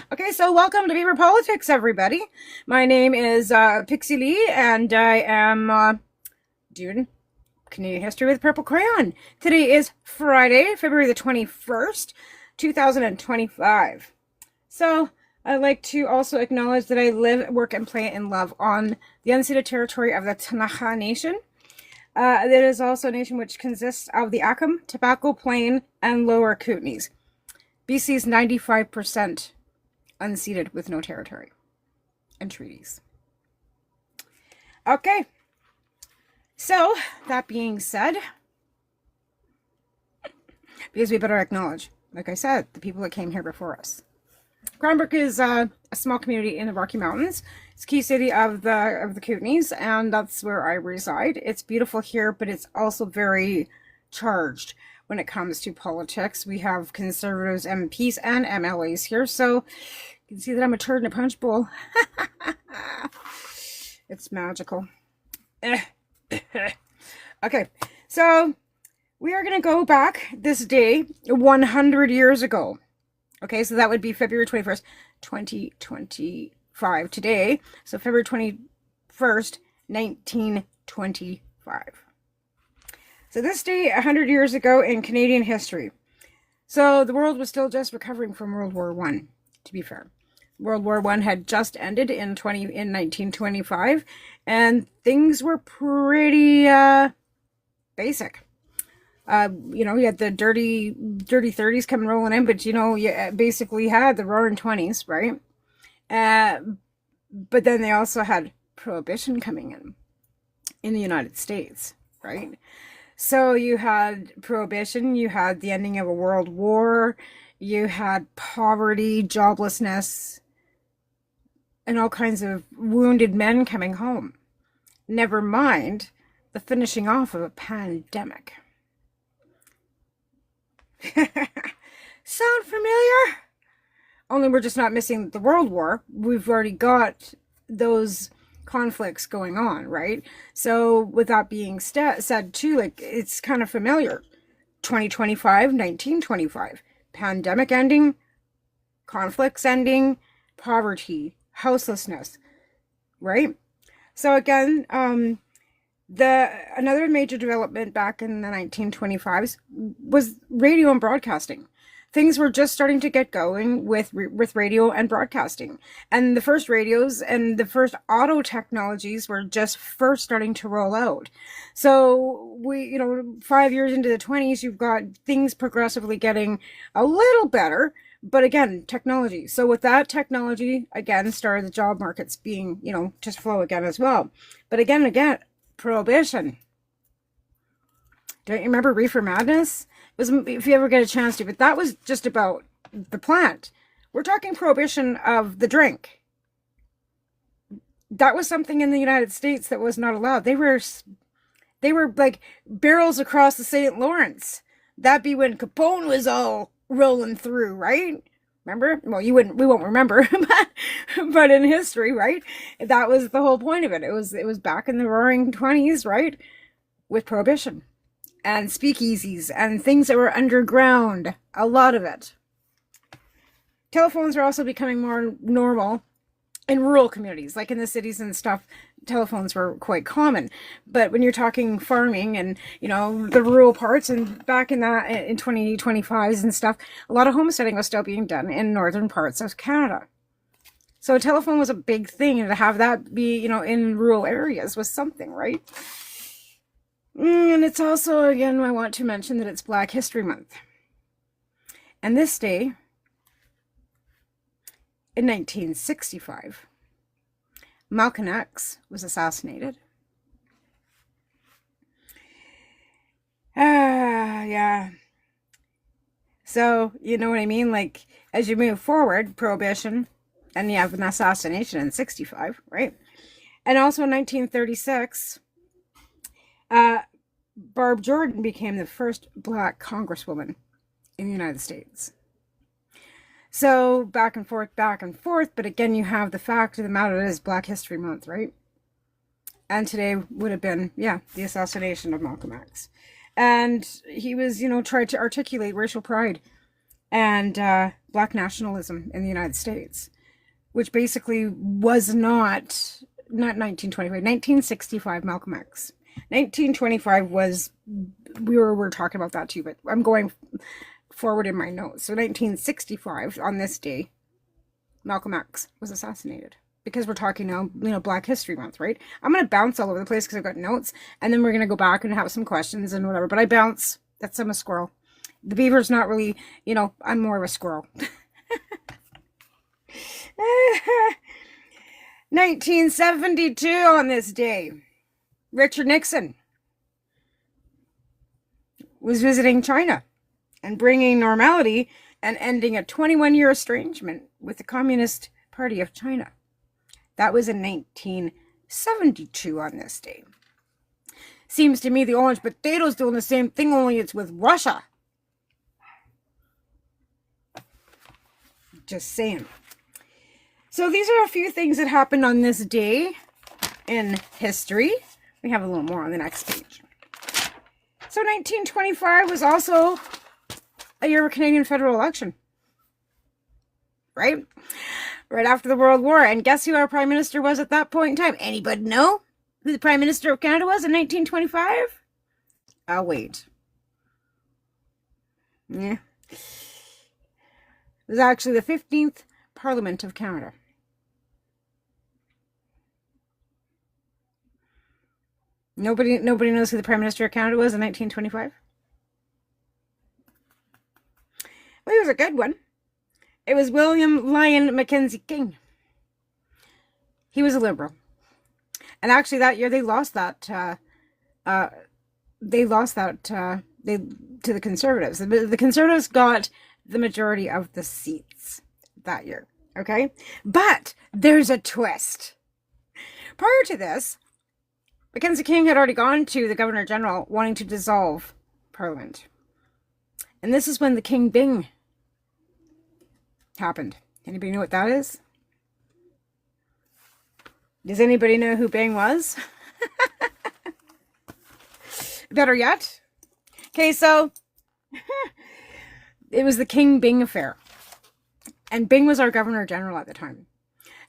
Okay, so welcome to Beaver Politics, everybody. My name is Pixie Lee, and I am doing Canadian history with Purple Crayon. Today is Friday, February the 21st, 2025. So, I'd like to also acknowledge that I live, work, and play and love on the unceded territory of the Ktunaxa Nation. It is also a nation which consists of the Akim, Tobacco Plain, and Lower Kootenays. BC's 95% unceded with no territory and treaties. Okay, so that being said, because we better acknowledge, like I said, the people that came here before us. Cranbrook is a small community in the Rocky Mountains. It's a key city of the Kootenays, and that's where I reside. It's beautiful here, but it's also very charged when it comes to politics. We have Conservatives, MPs, and MLAs here, so you can see that I'm a turd in a punch bowl. It's magical. Okay, so we are going to go back this day 100 years ago. Okay, so that would be February 21st, 2025 today. So February 21st, 1925. So this day, 100 years ago in Canadian history. So the world was still just recovering from World War I, to be fair. World War I had just ended in 1925, and things were pretty basic. You had the dirty 30s coming rolling in, but you basically had the roaring 20s, right? But then they also had Prohibition coming in the United States, right? So you had Prohibition, you had the ending of a world war, you had poverty, joblessness, and all kinds of wounded men coming home. Never mind the finishing off of a pandemic. Sound familiar? Only we're just not missing the World War. We've already got those conflicts going on, right? So with that being said too, like, it's kind of familiar. 2025, 1925. Pandemic ending, conflicts ending, poverty, houselessness, right? So again, another major development back in the 1925s was radio and broadcasting. Things were just starting to get going with radio and broadcasting. And the first radios and the first auto technologies were just first starting to roll out. So 5 years into the 20s, you've got things progressively getting a little better. But again, technology. So with that technology, again, started the job markets being, just flow again as well. But again, Prohibition. Don't you remember Reefer Madness? It was, if you ever get a chance to, but that was just about the plant. We're talking prohibition of the drink. That was something in the United States that was not allowed. They were like barrels across the St. Lawrence. That'd be when Capone was all rolling through, right? Remember? Well, we won't remember, but in history, right? That was the whole point of it. It was back in the roaring 20s, right? With Prohibition and speakeasies and things that were underground. A lot of it. Telephones are also becoming more normal in rural communities, like in the cities and stuff. Telephones were quite common, but when you're talking farming and the rural parts, and back in 2025s and stuff, a lot of homesteading was still being done in northern parts of Canada. So a telephone was a big thing, and to have that be in rural areas was something, right? And it's also, again, I want to mention that it's Black History Month, and this day in 1965, Malcolm X was assassinated. Yeah. So, you know what I mean? Like, as you move forward, Prohibition, and you have an assassination in 65, right? And also in 1936, Barb Jordan became the first Black congresswoman in the United States. So back and forth, but again, you have the fact of the matter is Black History Month, right? And today would have been, the assassination of Malcolm X. And he was, tried to articulate racial pride and black nationalism in the United States, which basically was not 1925, 1965 Malcolm X. 1925 was, we're talking about that too, but I'm going forward in my notes. So 1965, on this day, Malcolm X was assassinated. Because we're talking now, Black History Month, right? I'm going to bounce all over the place because I've got notes, and then we're going to go back and have some questions and whatever. But I bounce. I'm a squirrel. The beaver's not really, I'm more of a squirrel. 1972 on this day, Richard Nixon was visiting China and bringing normality and ending a 21-year estrangement with the Communist Party of China. That was in 1972 on this day. Seems to me the orange potato's doing the same thing, only it's with Russia. Just saying. So these are a few things that happened on this day in history. We have a little more on the next page. So 1925 was also a year of a Canadian federal election. Right? Right after the World War. And guess who our Prime Minister was at that point in time? Anybody know who the Prime Minister of Canada was in 1925? I'll wait. Yeah. It was actually the 15th Parliament of Canada. Nobody knows who the Prime Minister of Canada was in 1925? Well, he was a good one. It was William Lyon Mackenzie King. He was a Liberal. And actually that year they lost that to the Conservatives. The Conservatives got the majority of the seats that year. Okay? But there's a twist. Prior to this, Mackenzie King had already gone to the Governor General wanting to dissolve Parliament. And this is when the King Byng happened. Anybody know what that is? Does anybody know who Byng was? Better yet. Okay, so it was the King Byng affair. And Byng was our Governor General at the time.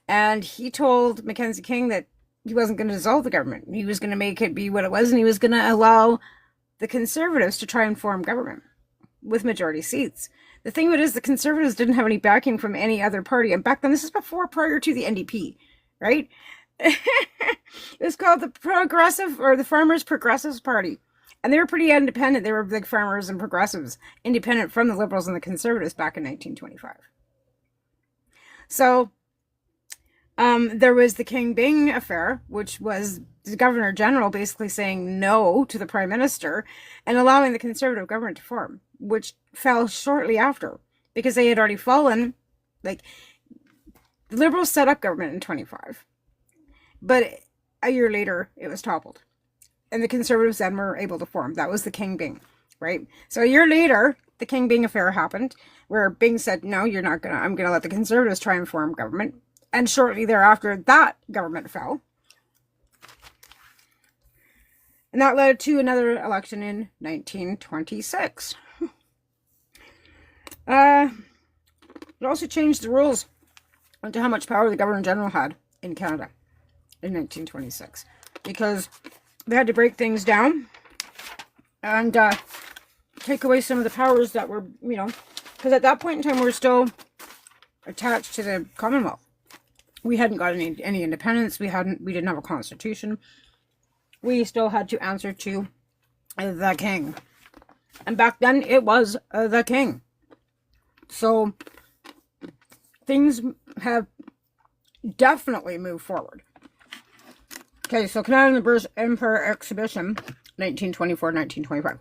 And he told Mackenzie King that he wasn't going to dissolve the government. He was going to make it be what it was, and he was going to allow the Conservatives to try and form government with majority seats. The thing of it is, the Conservatives didn't have any backing from any other party. And back then, this is prior to the NDP, right? It was called the Progressive, or the Farmers Progressives Party. And they were pretty independent. They were big farmers and progressives, independent from the Liberals and the Conservatives back in 1925. So, there was the King Byng affair, which was the Governor General basically saying no to the Prime Minister and allowing the Conservative government to form, which fell shortly after because they had already fallen. Like, the Liberals set up government in 25, but a year later it was toppled, and the Conservatives then were able to form. That was the King Byng, right? So a year later, the King Byng affair happened, where Byng said, no, you're not gonna, I'm gonna let the Conservatives try and form government. And shortly thereafter, that government fell. And that led to another election in 1926. It also changed the rules onto how much power the Governor General had in Canada in 1926. Because they had to break things down and take away some of the powers that were, because at that point in time, we were still attached to the Commonwealth. We hadn't got any independence. We didn't have a constitution. We still had to answer to the king. And back then, it was the king. So, things have definitely moved forward. Okay, so Canada and the British Empire Exhibition, 1924-1925.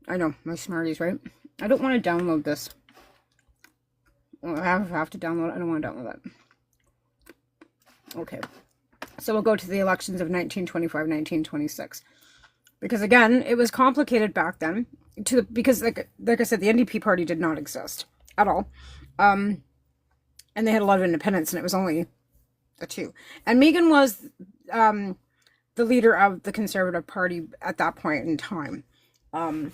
I know, my Smarties, right? I don't want to download this. I have to download it. I don't want to download that. Okay. So we'll go to the elections of 1925-1926. Because again, it was complicated back then. Because like I said, the NDP party did not exist at all. And they had a lot of independents, and it was only the two. And Meigen was the leader of the Conservative Party at that point in time. Where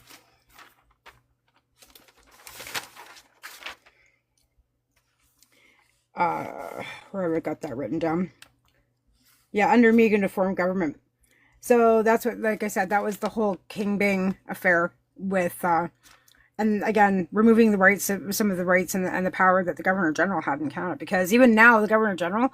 have I got that written down? Yeah, under Meigen to form government. So that's what, like I said, that was the whole King Byng affair with, and again, removing the rights, some of the rights and the power that the Governor General had in Canada. Because even now, the Governor General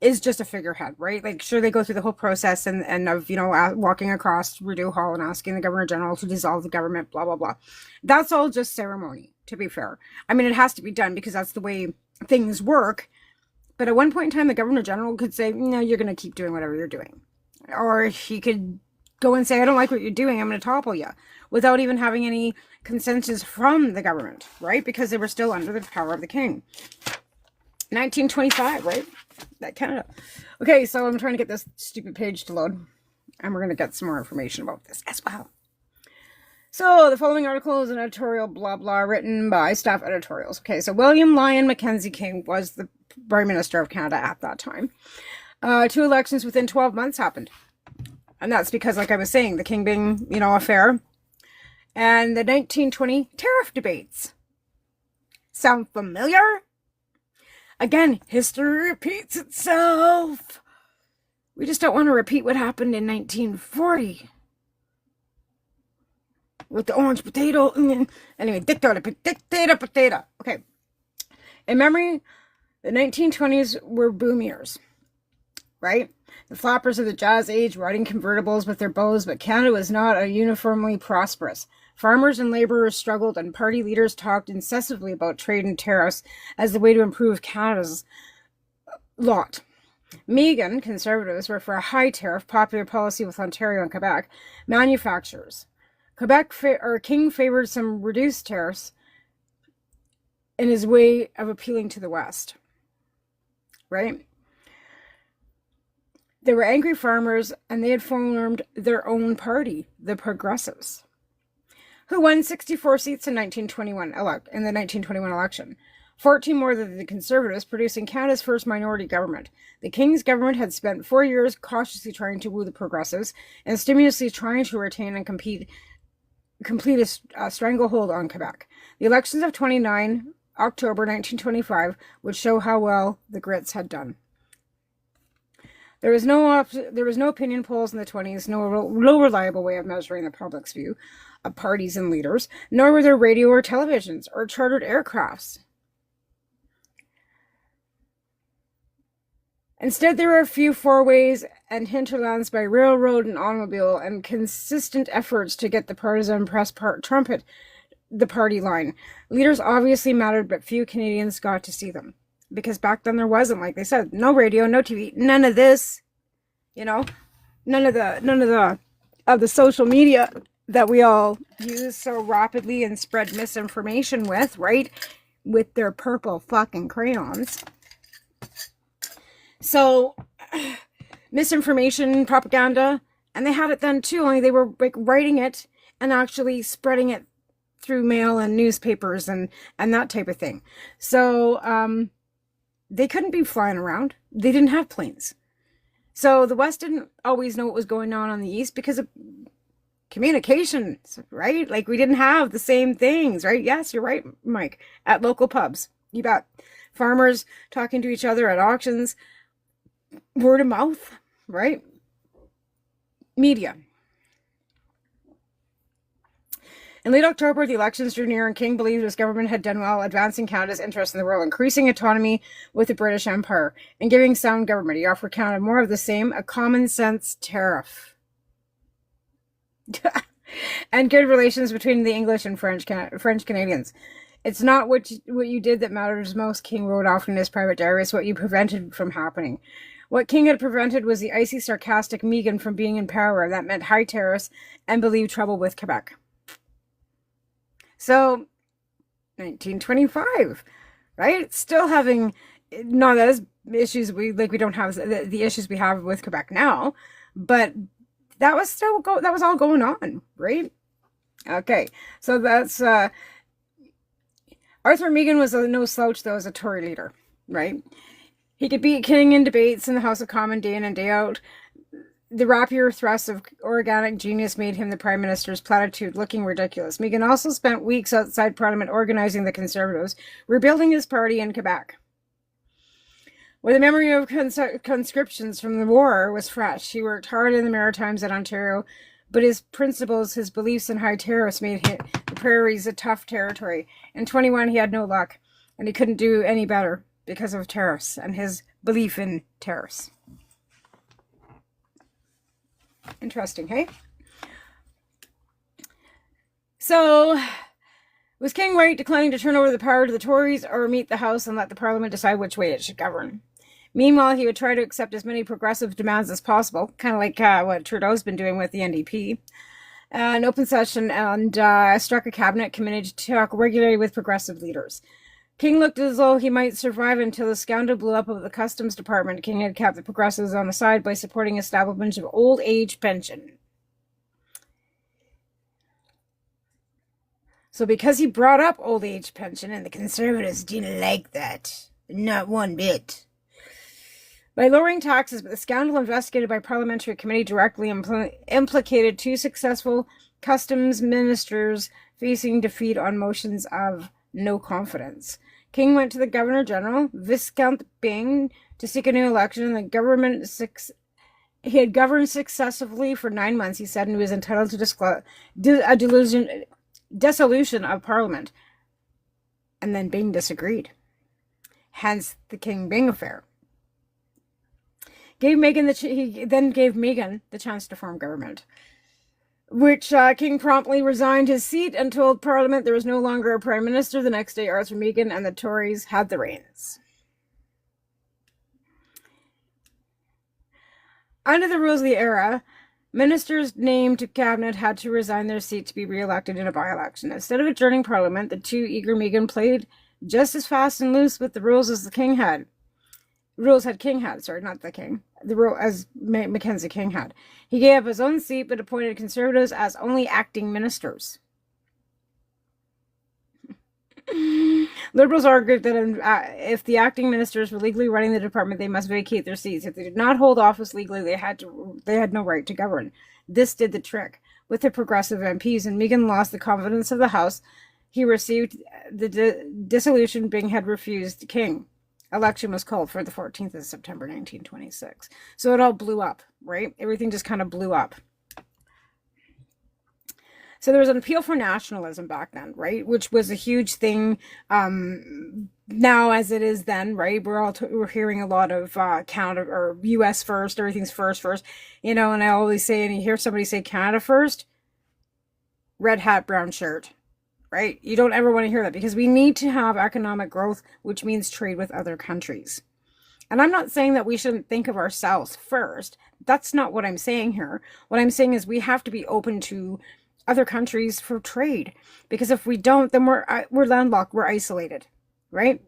is just a figurehead, right? Like, sure, they go through the whole process and of, you know, walking across Rideau Hall and asking the Governor General to dissolve the government, blah, blah, blah. That's all just ceremony, to be fair. I mean, it has to be done because that's the way things work. But at one point in time, the Governor General could say, no, you're going to keep doing whatever you're doing. Or he could go and say, I don't like what you're doing, I'm going to topple you. Without even having any consensus from the government, right? Because they were still under the power of the king. 1925, right? That Canada. Okay, so I'm trying to get this stupid page to load. And we're going to get some more information about this as well. So, the following article is an editorial blah blah written by staff editorials. Okay, so William Lyon Mackenzie King was the Prime Minister of Canada at that time. 2 elections within 12 months happened. And that's because, like I was saying, the King Byng, you know, affair. And the 1920 tariff debates. Sound familiar? Again, history repeats itself. We just don't want to repeat what happened in 1940. With the orange potato. Anyway, potato. Okay. In memory, the 1920s were boom years. Right? The flappers of the Jazz Age riding convertibles with their bows, but Canada was not uniformly prosperous. Farmers and laborers struggled, and party leaders talked incessantly about trade and tariffs as the way to improve Canada's lot. Meigen, conservatives, were for a high tariff, popular policy with Ontario and Quebec. Manufacturers. King favored some reduced tariffs in his way of appealing to the West. Right? They were angry farmers, and they had formed their own party, the Progressives, who won 64 seats in the 1921 election. 14 more than the Conservatives, producing Canada's first minority government. The King's government had spent 4 years cautiously trying to woo the Progressives and stimulously trying to retain and complete a stranglehold on Quebec. The elections of 29 October 1925 would show how well the Grits had done. There was no opinion polls in the 20s, no reliable way of measuring the public's view of parties and leaders, nor were there radio or televisions or chartered aircrafts. Instead, there were a few fourways and hinterlands by railroad and automobile, and consistent efforts to get the partisan press trumpet the party line. Leaders obviously mattered, but few Canadians got to see them. Because back then there wasn't, like they said, no radio, no TV, none of this, you know, none of the social media that we all use so rapidly and spread misinformation with, right? With their purple fucking crayons. So, misinformation, propaganda, and they had it then too, only they were like writing it and actually spreading it through mail and newspapers and that type of thing. So, they couldn't be flying around. They didn't have planes. So the West didn't always know what was going on the East because of communications, right? Like, we didn't have the same things, right? Yes, you're right, Mike. At local pubs. You bet. Farmers talking to each other at auctions. Word of mouth, right? Media. In late October, the elections drew near, and King believed his government had done well advancing Canada's interest in the world, increasing autonomy with the British Empire, and giving sound government. He offered Canada more of the same, a common-sense tariff. And good relations between the English and French Canadians. It's not what you did that matters most, King wrote often in his private diary. It's what you prevented from happening. What King had prevented was the icy, sarcastic Meigen from being in power. That meant high tariffs and believed trouble with Quebec. So, 1925, right? Still having not as issues we don't have the issues we have with Quebec now, but that was all going on, right? Okay, so that's Arthur Meigen was no slouch though as a Tory leader, right? He could beat King in debates in the House of Commons day in and day out. The rapier thrusts of organic genius made him the Prime Minister's platitude looking ridiculous. Meigen also spent weeks outside Parliament organizing the Conservatives, rebuilding his party in Quebec. When the memory of conscriptions from the war was fresh, he worked hard in the Maritimes and Ontario, but his principles, his beliefs in high tariffs made the prairies a tough territory. In 21, he had no luck, and he couldn't do any better because of tariffs and his belief in tariffs. Interesting, hey? So, was King right declining to turn over the power to the Tories or meet the House and let the Parliament decide which way it should govern? Meanwhile, he would try to accept as many progressive demands as possible, kind of like what Trudeau's been doing with the NDP. An open session and struck a cabinet committee to talk regularly with progressive leaders. King looked as though he might survive until the scandal blew up of the Customs Department. King had kept the progressives on the side by supporting establishment of old age pension. So because he brought up old age pension, and the Conservatives didn't like that, not one bit. By lowering taxes, but the scandal investigated by parliamentary committee directly implicated 2 successful customs ministers facing defeat on motions of no confidence. King went to the Governor-General, Viscount Byng, to seek a new election, and the government he had governed successively for 9 months, he said, and he was entitled to a dissolution of Parliament. And then Byng disagreed. Hence the King-Byng affair. He then gave Meigen the chance to form government, which King promptly resigned his seat and told Parliament there was no longer a Prime Minister. The next day, Arthur Meigen and the Tories had the reins. Under the rules of the era, ministers named to cabinet had to resign their seat to be re-elected in a by-election. Instead of adjourning Parliament, the too eager Meigen played just as fast and loose with the rules as the King had. King had, not the King. The rule as Mackenzie King had. He gave up his own seat, but appointed Conservatives as only acting ministers. Liberals argued that if the acting ministers were legally running the department, they must vacate their seats. If they did not hold office legally, they had no right to govern. This did the trick with the progressive MPs, and Meigen lost the confidence of the House. He received the dissolution Byng had refused King. Election was called for the 14th of September, 1926. So it all blew up, right? Everything just kind of blew up. So there was an appeal for nationalism back then, right? Which was a huge thing now as it is then, right? We're hearing a lot of Canada or U.S. first, everything's first, and I always say, and you hear somebody say Canada first, red hat, brown shirt. Right? You don't ever want to hear that because we need to have economic growth, which means trade with other countries. And I'm not saying that we shouldn't think of ourselves first. That's not what I'm saying here. What I'm saying is we have to be open to other countries for trade, because if we don't, then we're landlocked, we're isolated, right?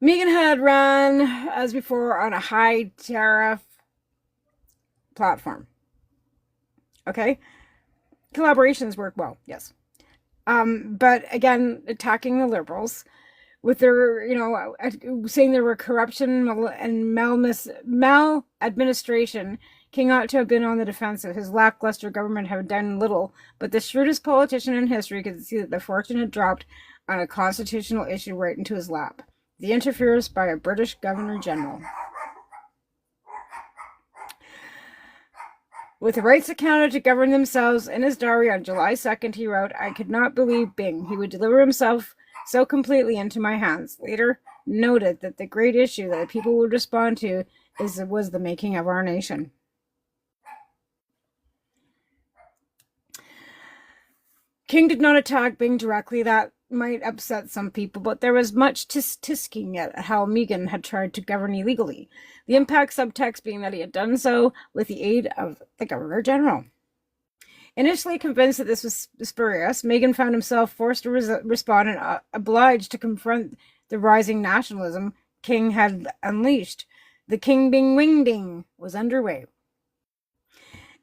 Meigen had run, as before, on a high tariff platform. Okay? Collaborations work well, yes. But again, attacking the Liberals with their, saying there were corruption and maladministration. King ought to have been on the defensive. His lackluster government had done little, but the shrewdest politician in history could see that the fortune had dropped on a constitutional issue right into his lap. The interference by a British Governor-General. With the rights of Canada to govern themselves, in his diary on July 2nd, he wrote, "I could not believe Byng. He would deliver himself so completely into my hands." Later noted that the great issue that the people would respond to was the making of our nation. King did not attack Byng directly. That might upset some people, but there was much tisking at how Meigen had tried to govern illegally. The impact subtext being that he had done so with the aid of the Governor-General. Initially convinced that this was spurious, Meigen found himself forced to respond and obliged to confront the rising nationalism King had unleashed. The King-Byng-Wing-Ding was underway.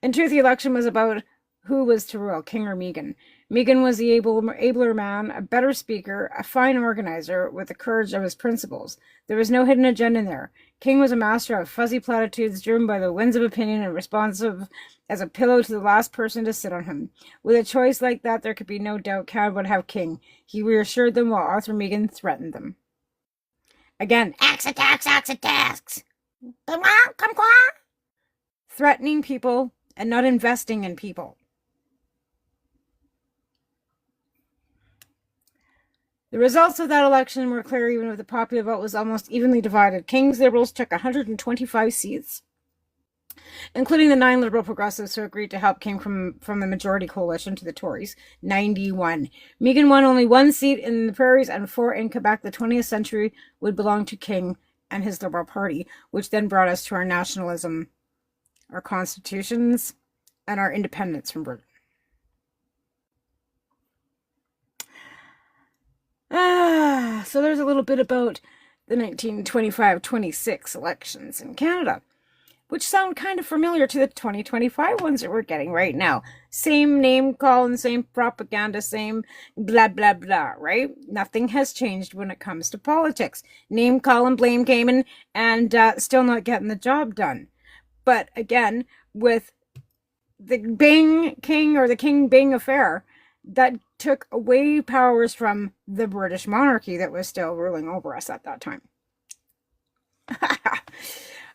In truth, the election was about who was to rule, King or Meigen? Meigen was the abler man, a better speaker, a fine organizer, with the courage of his principles. There was no hidden agenda there. King was a master of fuzzy platitudes, driven by the winds of opinion and responsive as a pillow to the last person to sit on him. With a choice like that, there could be no doubt Canada would have King. He reassured them while Arthur Meigen threatened them. Again, axe attacks. Come on. Threatening people and not investing in people. The results of that election were clear, even if the popular vote was almost evenly divided. King's Liberals took 125 seats, including the 9 Liberal Progressives who agreed to help King from the majority coalition to the Tories, 91. Meigen won only 1 seat in the prairies and 4 in Quebec. The 20th century would belong to King and his Liberal Party, which then brought us to our nationalism, our constitutions, and our independence from Britain. So there's a little bit about the 1925-26 elections in Canada, which sound kind of familiar to the 2025 ones that we're getting right now. Same name call and same propaganda, same blah, blah, blah, right? Nothing has changed when it comes to politics. Name call and blame game and still not getting the job done. But again, with the Bing King or the King Bing affair, that took away powers from the British monarchy that was still ruling over us at that time.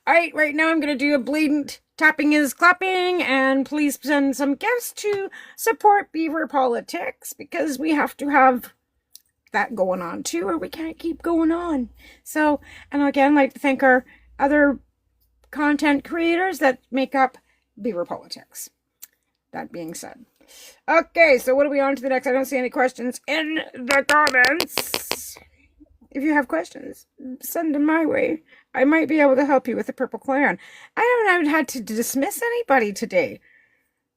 All right now I'm going to do a blatant tapping is clapping, and please send some gifts to support Beaver politics, because we have to have that going on too, or we can't keep going on. So, and again, I'd like to thank our other content creators that make up Beaver politics. That being said. Okay, so what are we on to the next? I don't see any questions in the comments. If you have questions, send them my way. I might be able to help you with the purple crayon. I haven't had to dismiss anybody today.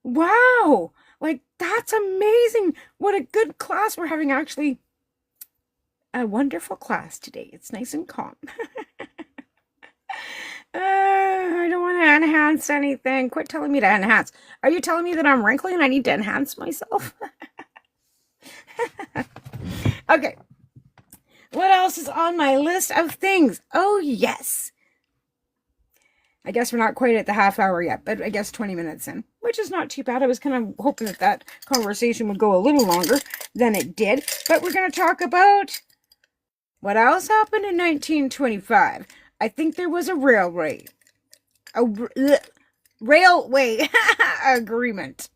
Wow! Like, that's amazing! What a good class we're having, actually. A wonderful class today. It's nice and calm. I don't want to enhance anything. Quit telling me to enhance. Are you telling me that I'm wrinkly and I need to enhance myself? Okay. What else is on my list of things? Oh, yes. I guess we're not quite at the half hour yet, but I guess 20 minutes in, which is not too bad. I was kind of hoping that conversation would go a little longer than it did. But we're going to talk about what else happened in 1925. I think there was a railway agreement,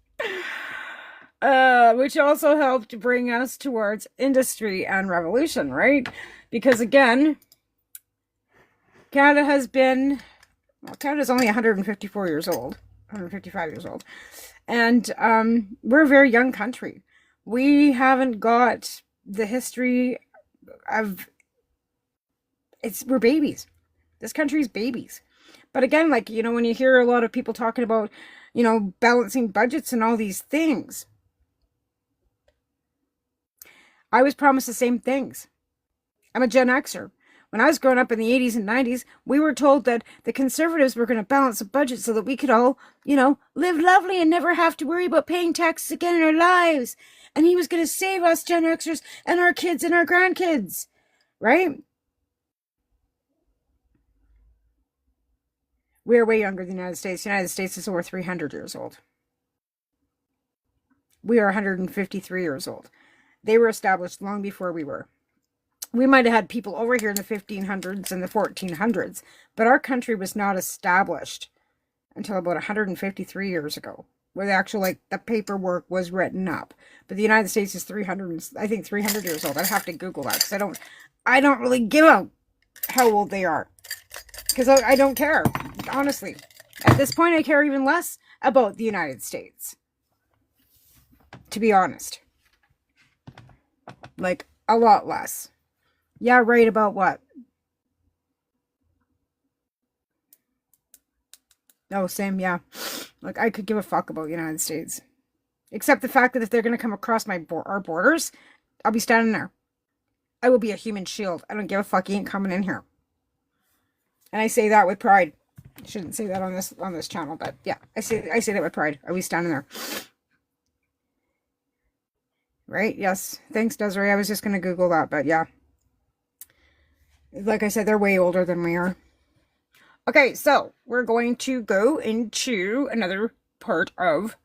which also helped bring us towards industry and revolution, right? Because again, Canada's only 154 years old, 155 years old, and we're a very young country. We haven't got the history of we're babies. This country's babies. But again, like, you know, when you hear a lot of people talking about, you know, balancing budgets and all these things, I was promised the same things. I'm a Gen Xer. When I was growing up in the 80s and 90s, we were told that the Conservatives were going to balance the budget so that we could all, you know, live lovely and never have to worry about paying taxes again in our lives. And he was going to save us Gen Xers and our kids and our grandkids, right? We're way younger than the United States. The United States is over 300 years old. We are 153 years old. They were established long before we were. We might have had people over here in the 1500s and the 1400s, but our country was not established until about 153 years ago, where the actual, like, the paperwork was written up. But the United States is 300 years old. I'd have to Google that, because I don't really give a how old they are. Because I don't care, honestly. At this point, I care even less about the United States. To be honest. Like, a lot less. Yeah, right about what? Oh, same, yeah. Like, I could give a fuck about the United States. Except the fact that if they're going to come across our borders, I'll be standing there. I will be a human shield. I don't give a fuck. He ain't coming in here. And I say that with pride. I shouldn't say that on this channel, but yeah, I say that with pride. Are we standing there? right? Yes. Thanks, Desiree. I was just going to Google that, but yeah. Like I said, they're way older than we are. Okay, so we're going to go into another part of,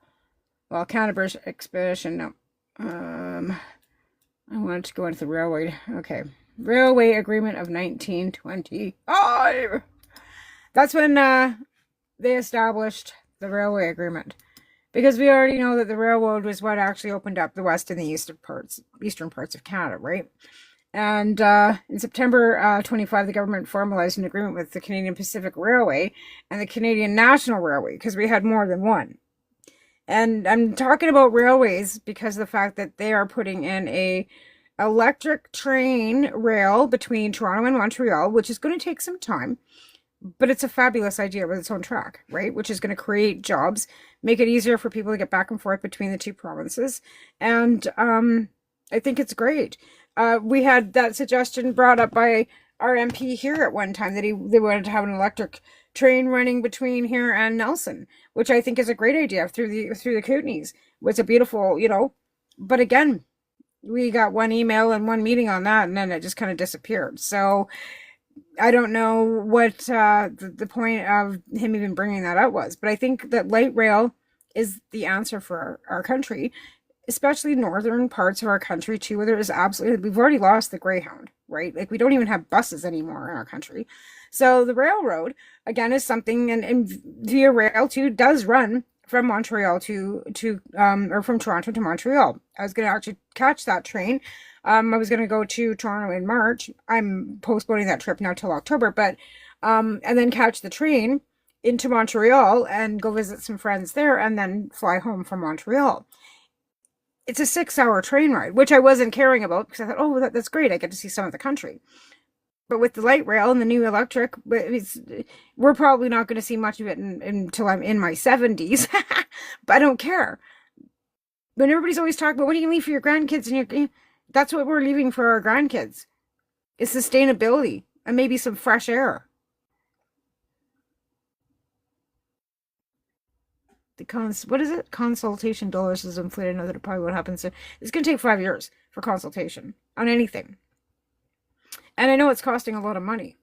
well, Canterbury Expedition. No. I wanted to go into the railway. Okay. Railway Agreement of 1925. That's when they established the railway agreement. Because we already know that the railroad was what actually opened up the west and the eastern parts of Canada, right? And in September 25, the government formalized an agreement with the Canadian Pacific Railway and the Canadian National Railway, because we had more than one. And I'm talking about railways because of the fact that they are putting in a electric train rail between Toronto and Montreal, which is going to take some time, but it's a fabulous idea with its own track, right? Which is going to create jobs, make it easier for people to get back and forth between the two provinces. And I think it's great. We had that suggestion brought up by our MP here at one time that they wanted to have an electric train running between here and Nelson, which I think is a great idea through the Kootenays. It's a beautiful, but again, we got one email and one meeting on that, and then it just kind of disappeared. So I don't know what the point of him even bringing that up was, but I think that light rail is the answer for our country, especially northern parts of our country too, where there is absolutely, we've already lost the Greyhound, right? Like we don't even have buses anymore in our country. So the railroad, again, is something, and Via Rail too does run from Montreal or from Toronto to Montreal. I was going to actually catch that train. I was going to go to Toronto in March. I'm postponing that trip now till October, but and then catch the train into Montreal and go visit some friends there and then fly home from Montreal. It's a 6-hour train ride, which I wasn't caring about because I thought, oh, that's great. I get to see some of the country. But with the light rail and the new electric, we're probably not going to see much of it until I'm in my 70s. But I don't care. But everybody's always talking about, what do you leave for your grandkids? And that's what we're leaving for our grandkids. Is sustainability and maybe some fresh air. What is it? Consultation dollars is inflated. I know that it probably won't happen soon. It's going to take 5 years for consultation on anything. And I know it's costing a lot of money.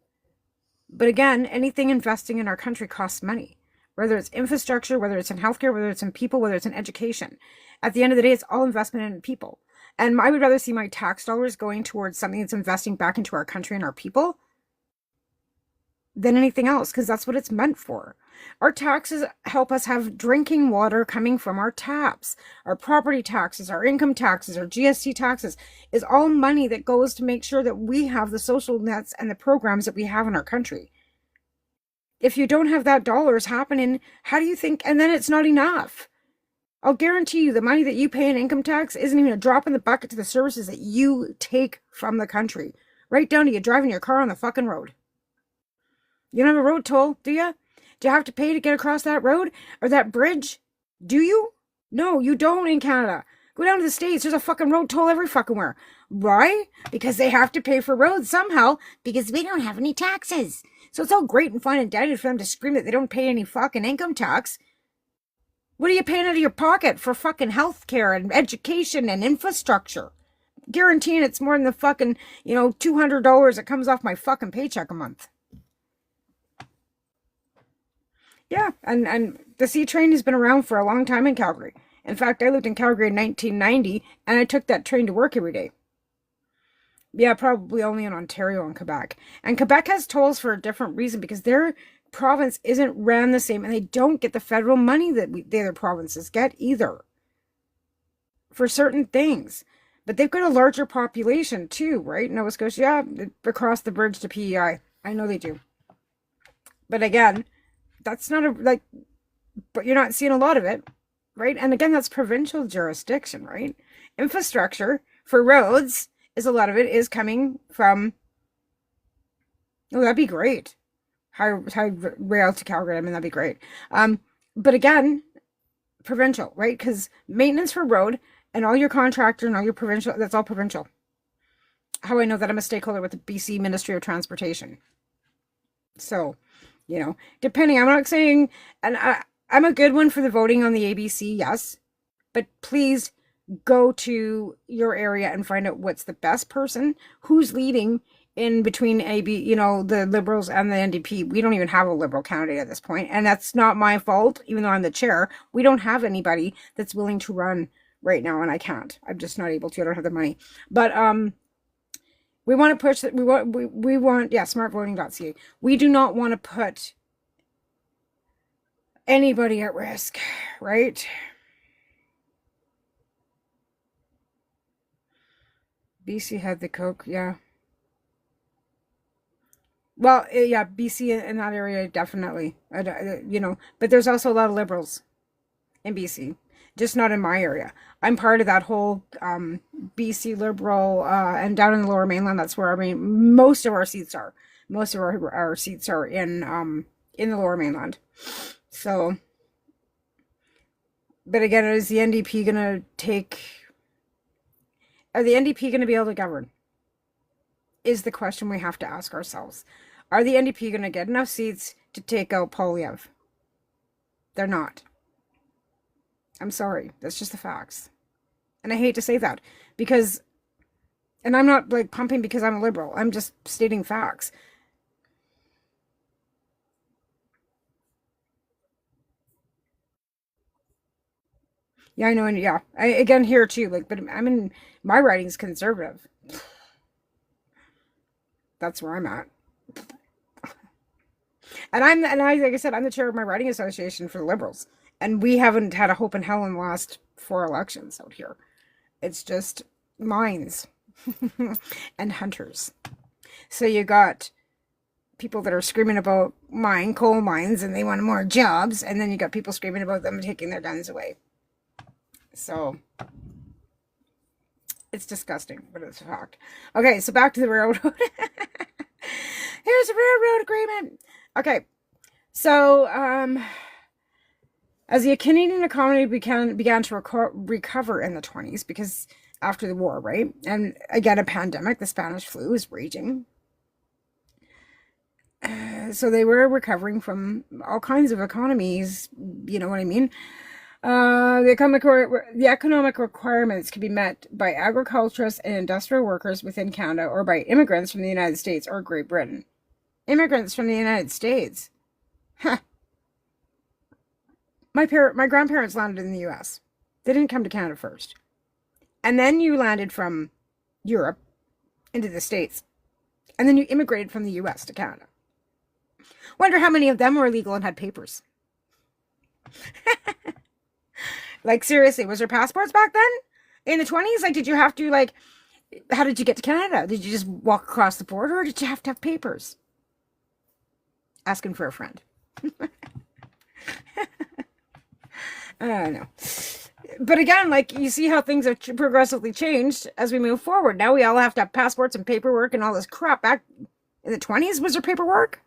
But again, anything investing in our country costs money. Whether it's infrastructure, whether it's in healthcare, whether it's in people, whether it's in education. At the end of the day, it's all investment in people. And I would rather see my tax dollars going towards something that's investing back into our country and our people than anything else, because that's what it's meant for. Our taxes help us have drinking water coming from our taps. Our property taxes, our income taxes, our GST taxes is all money that goes to make sure that we have the social nets and the programs that we have in our country. If you don't have that dollars happening, how do you think? And then it's not enough. I'll guarantee you the money that you pay in income tax isn't even a drop in the bucket to the services that you take from the country. Right down to you driving your car on the fucking road. You don't have a road toll, do you? Do you have to pay to get across that road or that bridge? Do you? No, you don't in Canada. Go down to the States. There's a fucking road toll every fucking where. Why? Because they have to pay for roads somehow because we don't have any taxes. So it's all great and fine and dandy for them to scream that they don't pay any fucking income tax. What are you paying out of your pocket for fucking healthcare and education and infrastructure? Guaranteeing it's more than the fucking, $200 that comes off my fucking paycheck a month. Yeah, and the C train has been around for a long time in Calgary. In fact, I lived in Calgary in 1990, and I took that train to work every day. Yeah, probably only in Ontario and Quebec. And Quebec has tolls for a different reason because their province isn't ran the same, and they don't get the federal money that the other provinces get either for certain things. But they've got a larger population too, right? Nova Scotia, yeah, across the bridge to PEI. I know they do. But again, that's not but you're not seeing a lot of it, right? And again, that's provincial jurisdiction, right? Infrastructure for roads a lot of it is coming from, that'd be great. High rail to Calgary, that'd be great. But again, provincial, right? Because maintenance for road and all your contractor and all your provincial, that's all provincial. How I know that I'm a stakeholder with the BC Ministry of Transportation. So, depending, I'm not saying, and I'm a good one for the voting on the ABC, yes, but please go to your area and find out what's the best person who's leading in between the Liberals and the NDP. We don't even have a Liberal candidate at this point, and that's not my fault, even though I'm the chair. We don't have anybody that's willing to run right now, and I can't. I'm just not able to. I don't have the money. But we want to push that. We want smartvoting.ca. We do not want to put anybody at risk, right? BC had the Coke, yeah. Well, yeah, BC in that area, definitely. But there's also a lot of Liberals in BC, just not in my area. I'm part of that whole BC Liberal, and down in the Lower Mainland, that's where most of our seats are. Most of our seats are in the Lower Mainland. So, but again, is the NDP gonna take? Are the NDP going to be able to govern? Is the question we have to ask ourselves. Are the NDP going to get enough seats to take out Poilievre? They're not. I'm sorry. That's just the facts. And I hate to say that because, and I'm not like pumping because I'm a Liberal. I'm just stating facts. Yeah, I know. And yeah, again here too, like, but I'm in, my writing's conservative. That's where I'm at. Like I said, I'm the chair of my writing association for the Liberals. And we haven't had a hope in hell in the last 4 elections out here. It's just mines and hunters. So you got people that are screaming about coal mines, and they want more jobs. And then you got people screaming about them taking their guns away. So it's disgusting, but it's a fact. Okay, so back to the railroad. Here's a railroad agreement. Okay, so as the Canadian economy began to recover in the 20s, because after the war, right? And again, a pandemic, the Spanish flu was raging. So they were recovering from all kinds of economies, you know what I mean? The economic requirements can be met by agriculturists and industrial workers within Canada or by immigrants from the United States or Great Britain. Immigrants from the United States? Huh. My grandparents landed in the US. They didn't come to Canada first. And then you landed from Europe into the States. And then you immigrated from the US to Canada. Wonder how many of them were legal and had papers. Like, seriously, was there passports back then? In the 20s? Like, did you have to, like, how did you get to Canada? Did you just walk across the border, or did you have to have papers? Asking for a friend. I don't know. But again, like, you see how things have progressively changed as we move forward. Now we all have to have passports and paperwork and all this crap. Back in the 20s, was there paperwork?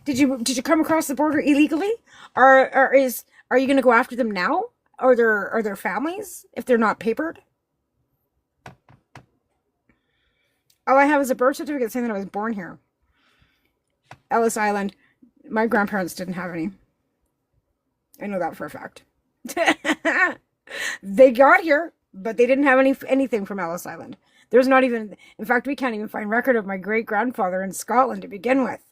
Did you come across the border illegally? Or are you going to go after them now? Are their families if they're not papered? All I have is a birth certificate saying that I was born here. Ellis Island. My grandparents didn't have any. I know that for a fact. They got here, but they didn't have anything from Ellis Island. There's not even, in fact, we can't even find record of my great-grandfather in Scotland to begin with.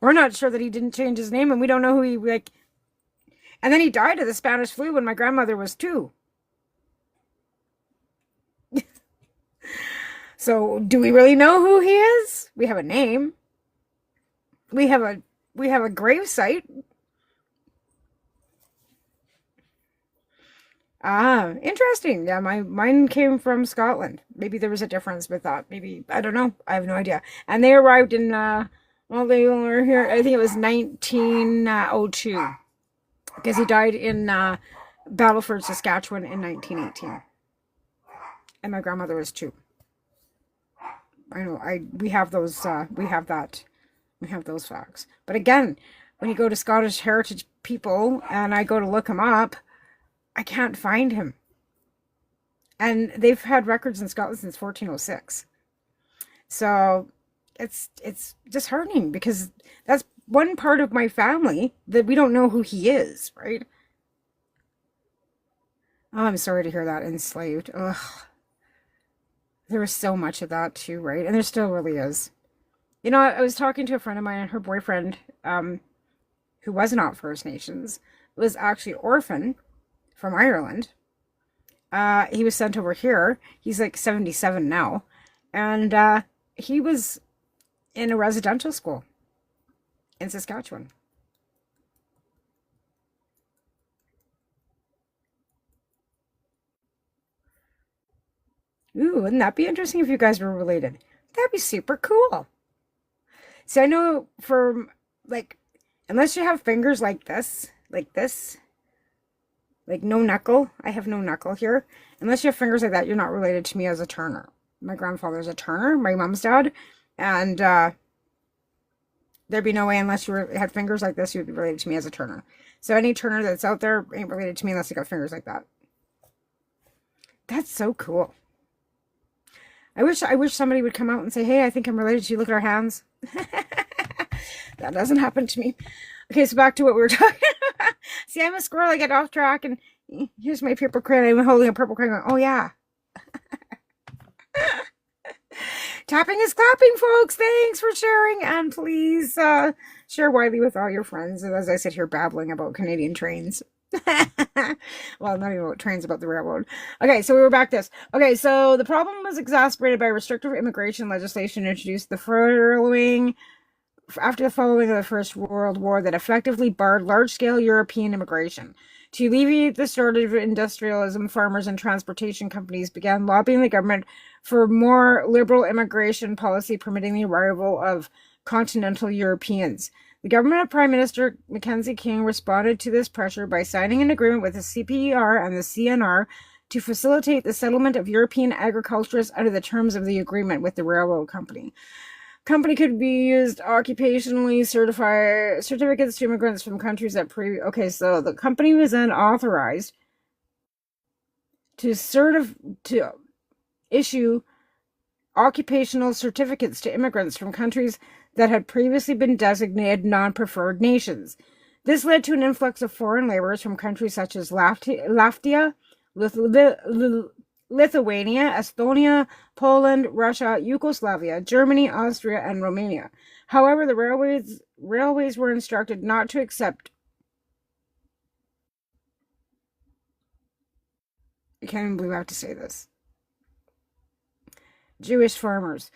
We're not sure that he didn't change his name, and we don't know who he, like, and then he died of the Spanish flu when my grandmother was 2. So, do we really know who he is? We have a name. We have a grave site. Ah, interesting. Yeah, mine came from Scotland. Maybe there was a difference with that. Maybe, I don't know. I have no idea. And they arrived in well, they were here, I think it was 1902. Because he died in Battleford, Saskatchewan in 1918. And my grandmother was 2. I know, we have those facts. But again, when you go to Scottish Heritage people and I go to look him up, I can't find him. And they've had records in Scotland since 1406. So it's disheartening because that's one part of my family that we don't know who he is, right? Oh, I'm sorry to hear that. Enslaved. Ugh. There was so much of that too, right? And there still really is. You know, I was talking to a friend of mine and her boyfriend, who was not First Nations, was actually orphan from Ireland. He was sent over here. He's like 77 now. And he was in a residential school in Saskatchewan. Ooh, wouldn't that be interesting if you guys were related? That'd be super cool. See, I know for like, unless you have fingers like this, like no knuckle. I have no knuckle here. Unless you have fingers like that, you're not related to me as a Turner. My grandfather's a Turner, my mom's dad, and there'd be no way unless had fingers like this, you'd be related to me as a Turner. So any Turner that's out there ain't related to me unless they got fingers like that. That's so cool. I wish somebody would come out and say, "Hey, I think I'm related to you. Look at our hands." That doesn't happen to me. Okay, so back to what we were talking about. See, I'm a squirrel. I get off track, and here's my purple crayon. I'm holding a purple crayon. Going, oh yeah. Tapping is clapping, folks. Thanks for sharing, and please share widely with all your friends. As I sit here babbling about Canadian trains. Well, not even about trains, about the railroad. Okay, so we were back this. Okay, so the problem was exacerbated by restrictive immigration legislation introduced after the following of the First World War that effectively barred large-scale European immigration. To alleviate the shortage of industrialism, farmers and transportation companies began lobbying the government for more liberal immigration policy permitting the arrival of continental Europeans. The government of Prime Minister Mackenzie King responded to this pressure by signing an agreement with the CPER and the CNR to facilitate the settlement of European agriculturists under the terms of the agreement with the railroad company. Company could be used occupationally certificates to immigrants from countries that okay, so the company was then authorized to issue occupational certificates to immigrants from countries that had previously been designated non-preferred nations. This led to an influx of foreign laborers from countries such as Latvia, Lithuania, Estonia, Poland, Russia, Yugoslavia, Germany, Austria, and Romania. However, the railways were instructed not to accept. I can't even believe I have to say this. Jewish farmers.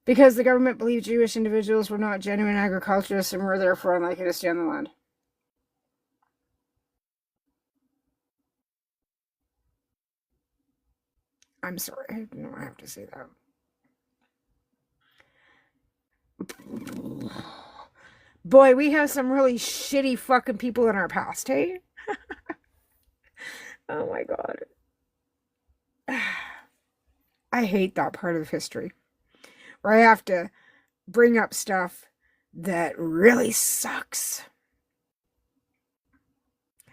Because the government believed Jewish individuals were not genuine agriculturists and were therefore unlikely to stay on the land. I'm sorry, I didn't know I have to say that. Boy, we have some really shitty fucking people in our past, hey? Oh my god. I hate that part of history. Where I have to bring up stuff that really sucks.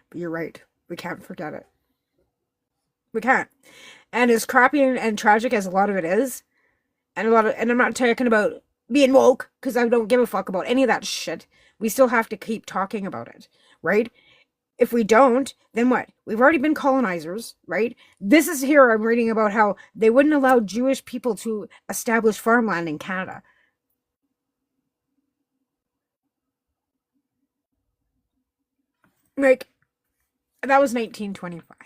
But you're right. We can't forget it. We can't. And as crappy and tragic as a lot of it is, and I'm not talking about being woke, because I don't give a fuck about any of that shit. We still have to keep talking about it, right? If we don't, then what? We've already been colonizers, right? This is here I'm reading about how they wouldn't allow Jewish people to establish farmland in Canada. Like, that was 1925.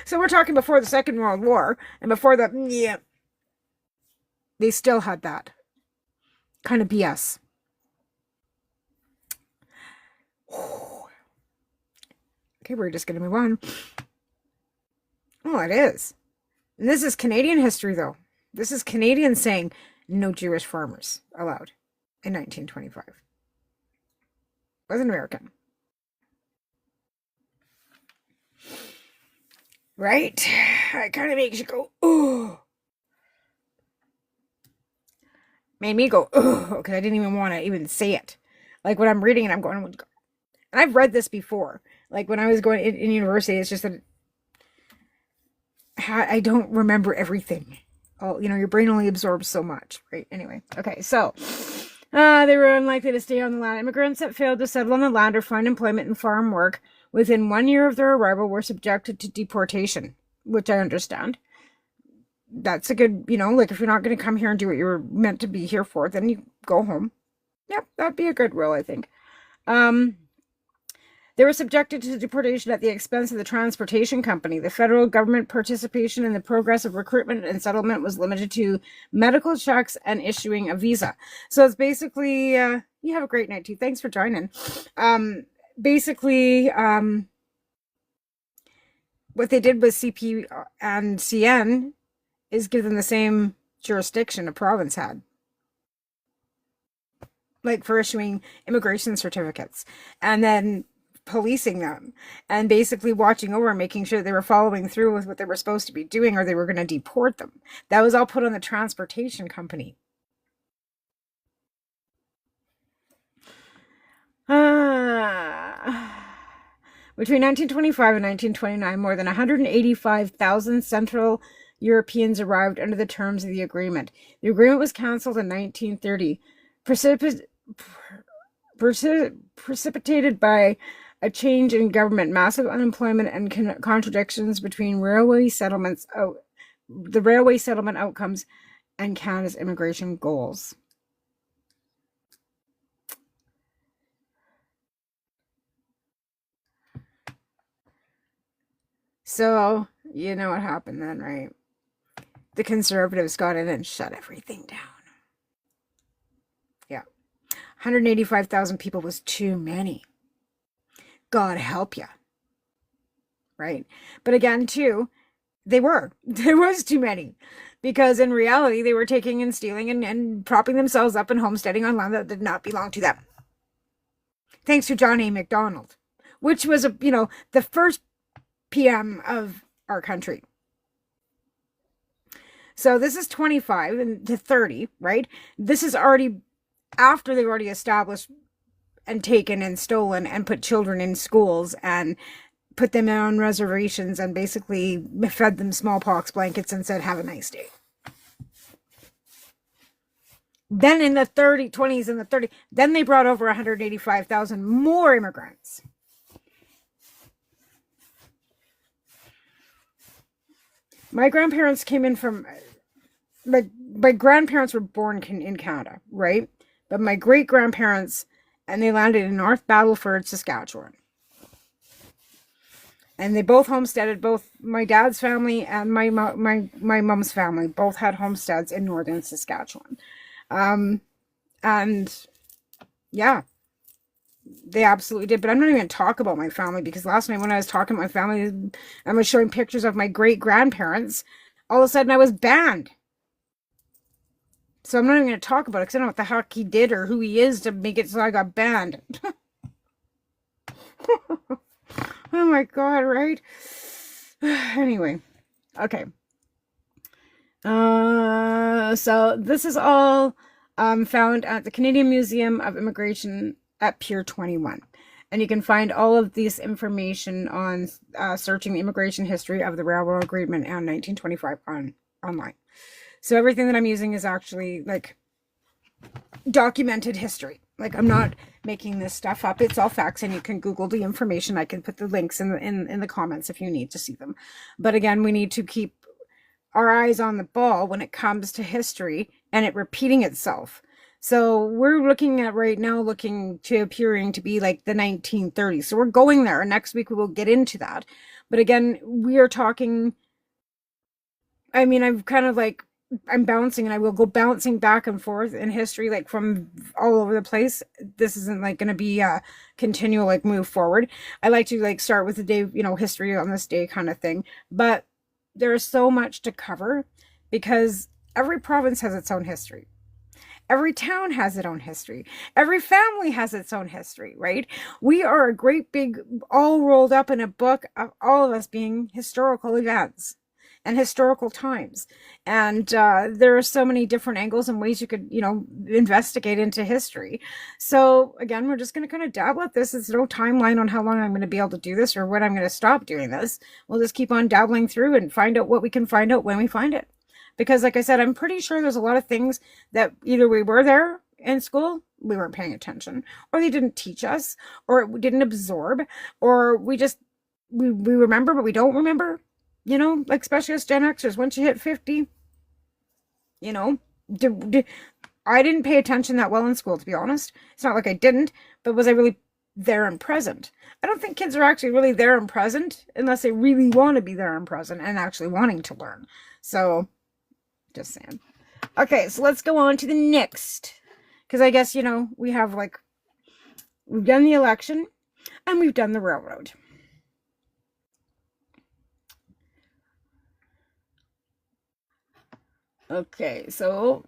So we're talking before the Second World War, and before the, yeah, they still had that kind of BS. Okay, we're just going to move on. Oh, it is. And this is Canadian history, though. This is Canadians saying no Jewish farmers allowed in 1925. It wasn't American. Right? It kind of makes you go, oh. Made me go, oh, because I didn't even want to even say it. Like when I'm reading it, I'm going, and I've read this before. Like when I was going in university, it's just that I don't remember everything. Oh, your brain only absorbs so much, right? Anyway, okay, so They were unlikely to stay on the land. Immigrants that failed to settle on the land or find employment in farm work within 1 year of their arrival were subjected to deportation, which I understand. That's a good, like if you're not going to come here and do what you're meant to be here for, then you go home. Yep, that'd be a good rule, I think. They were subjected to deportation at the expense of the transportation company. The federal government participation in the progress of recruitment and settlement was limited to medical checks and issuing a visa. So it's basically, you have a great night too. Thanks for joining. Basically, what they did with CP and CN is give them the same jurisdiction a province had, like for issuing immigration certificates and then policing them and basically watching over and making sure they were following through with what they were supposed to be doing, or they were going to deport them. That was all put on the transportation company. Between 1925 and 1929, more than 185,000 Central Europeans arrived under the terms of the agreement. The agreement was cancelled in 1930, precipitated by a change in government, massive unemployment, and contradictions between the railway settlement outcomes and Canada's immigration goals. So, you know what happened then, right? The Conservatives got in and shut everything down. Yeah. 185,000 people was too many. God help you. Right? But again, too, there was too many. Because in reality, they were taking and stealing and propping themselves up and homesteading on land that did not belong to them. Thanks to John A. Macdonald, which was, the first PM of our country. So this is 25 to 30, right? This is already after they've already established and taken and stolen and put children in schools and put them on reservations and basically fed them smallpox blankets and said, have a nice day. Then in the 20s and the 30s, then they brought over 185,000 more immigrants. My grandparents came in from, my grandparents were born in Canada, right? But my great-grandparents, and they landed in North Battleford, Saskatchewan. And they both homesteaded, both my dad's family and my mom's family both had homesteads in northern Saskatchewan. And yeah, they absolutely did. But I'm not even going to talk about my family, because last night when I was talking to my family, I was showing pictures of my great-grandparents. All of a sudden I was banned. So I'm not even going to talk about it, because I don't know what the heck he did or who he is to make it so I got banned. Oh my God, right? Anyway, okay. So this is all found at the Canadian Museum of Immigration at Pier 21. And you can find all of this information on searching the immigration history of the Railroad Agreement and 1925 online. So everything that I'm using is actually like documented history. Like, I'm not making this stuff up. It's all facts, and you can Google the information. I can put the links in the comments if you need to see them. But again, we need to keep our eyes on the ball when it comes to history and it repeating itself. So we're looking at right now, appearing to be like the 1930s. So we're going there. Next week we will get into that. But again, we are talking, I mean, I'm bouncing, and I will go bouncing back and forth in history, like from all over the place. This isn't like going to be a continual like move forward. I like to like start with the day, history on this day kind of thing. But there's so much to cover, because every province has its own history. Every town has its own history. Every family has its own history, right? We are a great big, all rolled up in a book of all of us being historical events and historical times. And there are so many different angles and ways you could, investigate into history. So again, we're just going to kind of dabble at this. There's no timeline on how long I'm going to be able to do this or when I'm going to stop doing this. We'll just keep on dabbling through and find out what we can find out when we find it. Because like I said, I'm pretty sure there's a lot of things that either we were there in school, we weren't paying attention, or they didn't teach us, or we didn't absorb, or we remember, but we don't remember, like especially as Gen Xers, once you hit 50, you know, I didn't pay attention that well in school, to be honest. It's not like I didn't, but was I really there and present? I don't think kids are actually really there and present unless they really want to be there and present and actually wanting to learn. So, just saying. Okay, so let's go on to the next. Because I guess, we have we've done the election and we've done the railroad. Okay, so,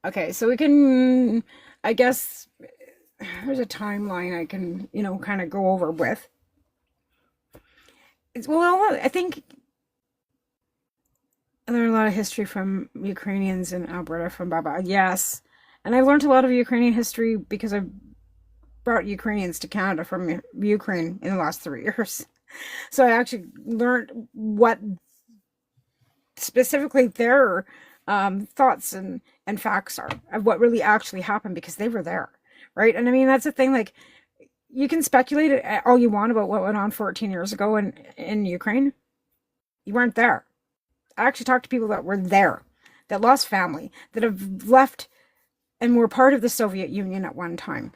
okay, so we can, I guess, there's a timeline I can, kind of go over with. Well, I think I learned a lot of history from Ukrainians in Alberta from Baba. Yes. And I've learned a lot of Ukrainian history because I've brought Ukrainians to Canada from Ukraine in the last 3 years. So I actually learned what specifically their thoughts and facts are of what really actually happened because they were there, right? And I mean, that's the thing, like, you can speculate all you want about what went on 14 years ago in Ukraine. You weren't there. I actually talked to people that were there, that lost family, that have left and were part of the Soviet Union at one time.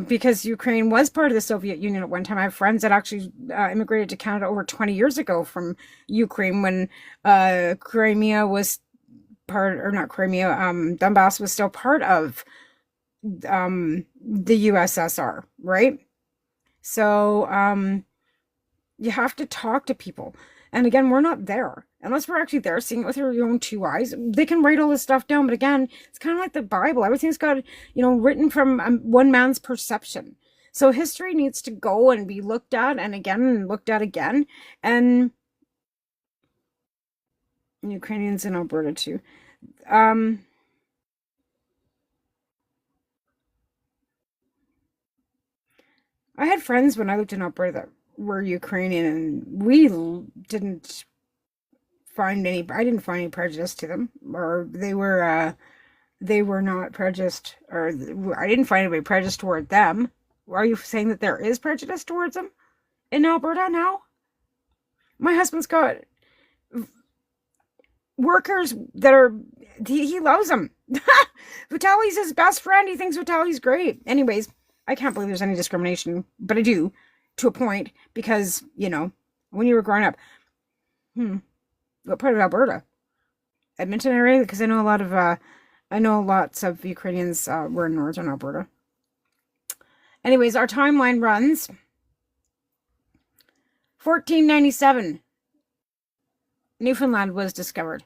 Because Ukraine was part of the Soviet Union at one time. I have friends that actually immigrated to Canada over 20 years ago from Ukraine when Crimea was or not Crimea, Donbass was still part of the USSR, right? So you have to talk to people. And again, we're not there. Unless we're actually there, seeing it with your own two eyes. They can write all this stuff down, but again, it's kind of like the Bible. Everything's got, written from one man's perception. So history needs to go and be looked at and again and looked at again. And Ukrainians in Alberta too. I had friends when I lived in Alberta that were Ukrainian, and we didn't I didn't find any prejudice to them, or they were not prejudiced, or I didn't find anybody prejudiced toward them. Are you saying that there is prejudice towards them in Alberta now? My husband's got workers that are, he loves them. Vitaly's his best friend. He thinks Vitaly's great. Anyways, I can't believe there's any discrimination, but I do, to a point, because, when you were growing up, what part of Alberta? Edmonton area? Because I know lots of Ukrainians were in northern Alberta. Anyways, our timeline runs 1497. Newfoundland was discovered.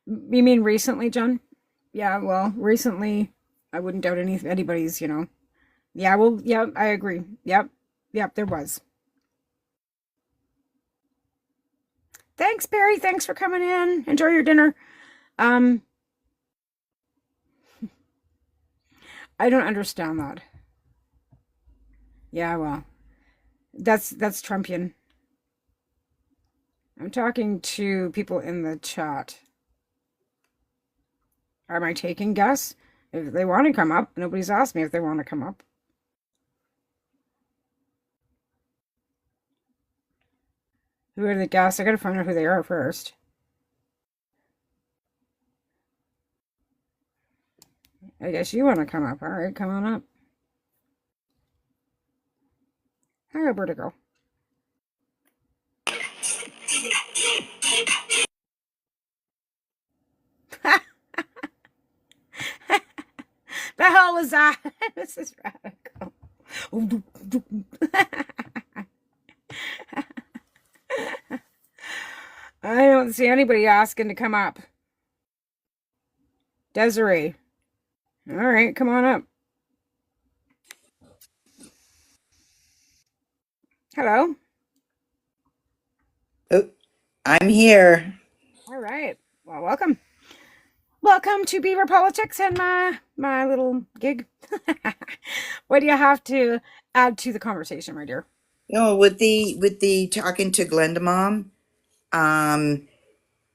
You mean recently, John? Yeah, well, recently, I wouldn't doubt anybody's, Yeah, well, yeah, I agree. Yep, there was. Thanks, Barry. Thanks for coming in. Enjoy your dinner. Um, I don't understand that. Yeah, well, that's Trumpian. I'm talking to people in the chat. Am I taking guess? If they want to come up, nobody's asked me if they want to come up. Who are the guests? I gotta find out who they are first. I guess you want to come up. All right, come on up. Hi, Alberta girl. The hell was that? This is radical. I don't see anybody asking to come up. Desiree. All right, come on up. Hello. Oh, I'm here. All right. Well, welcome. Welcome to Beaver Politics and my little gig. What do you have to add to the conversation, my dear? With the talking to Glenda mom, um,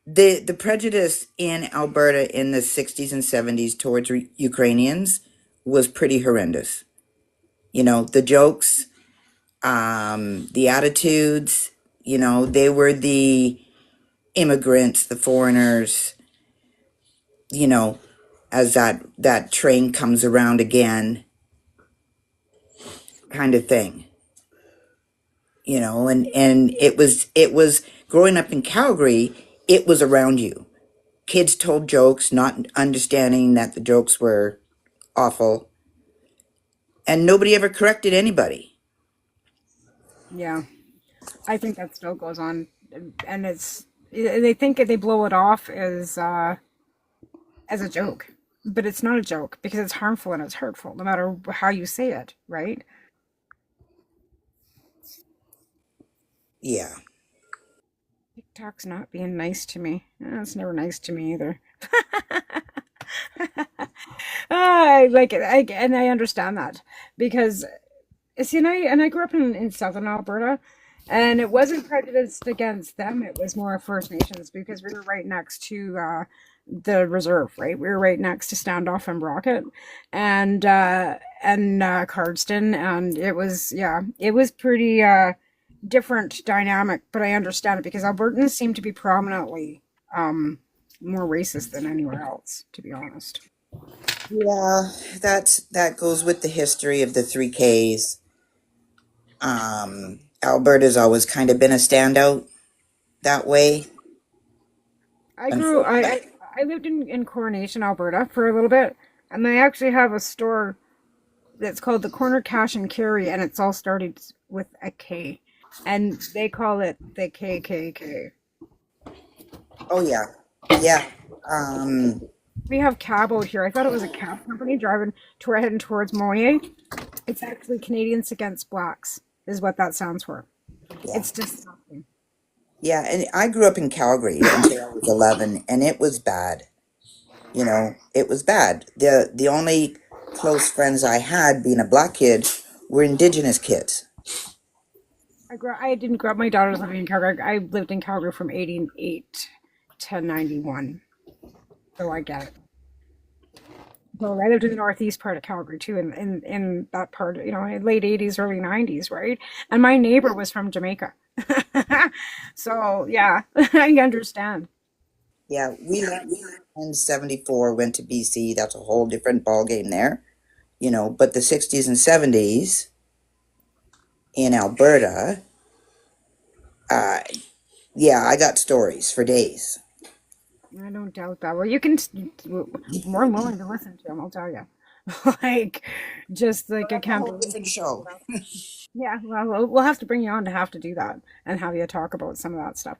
the prejudice in Alberta in the 60s and 70s towards Ukrainians was pretty horrendous. The jokes, the attitudes, they were the immigrants, the foreigners, you know, as that train comes around again kind of thing. And it was growing up in Calgary, it was around you. Kids told jokes, not understanding that the jokes were awful, and nobody ever corrected anybody. Yeah, I think that still goes on, and they think they blow it off as a joke, but it's not a joke because it's harmful and it's hurtful, no matter how you say it, right? Yeah, TikTok's not being nice to me. It's never nice to me either. I like it, and I understand that because see, and I grew up in southern Alberta, and it wasn't prejudiced against them. It was more First Nations because we were right next to the reserve, right? We were right next to Standoff and Brockett, and Cardston, and it was pretty different dynamic. But I understand it because Albertans seem to be prominently um more racist than anywhere else, to be honest. yeah, that goes with the history of the 3Ks. Alberta's always kind of been a standout that way, I grew unfortunately. I lived in Coronation, Alberta for a little bit, and they actually have a store that's called the Corner Cash and Carry, and it's all started with a K, and they call it the KKK. Oh yeah, yeah. Um, We have cab out here. I thought it was a cab company driving to heading towards Moyer. It's actually Canadians Against Blacks, is what that stands for. yeah, It's disgusting. yeah. And I grew up in Calgary until I was 11, and it was bad. It was bad. The only close friends I had being a black kid were Indigenous kids. I didn't grow up. My daughter's living in Calgary. I lived in Calgary from 88 to 91, so I get it. So I lived in the northeast part of Calgary too, in that part, late 80s, early 90s, right? And my neighbor was from Jamaica. So yeah, I understand. Yeah, we left in 74, went to BC. That's a whole different ball game there. But the 60s and 70s in Alberta, uh, yeah, I got stories for days. I don't doubt that. Well, you can more than willing to listen to him, I'll tell you. Like, just like I That's a can't whole believe. different show. Yeah, well, we'll have to bring you on to have to do that and have you talk about some of that stuff.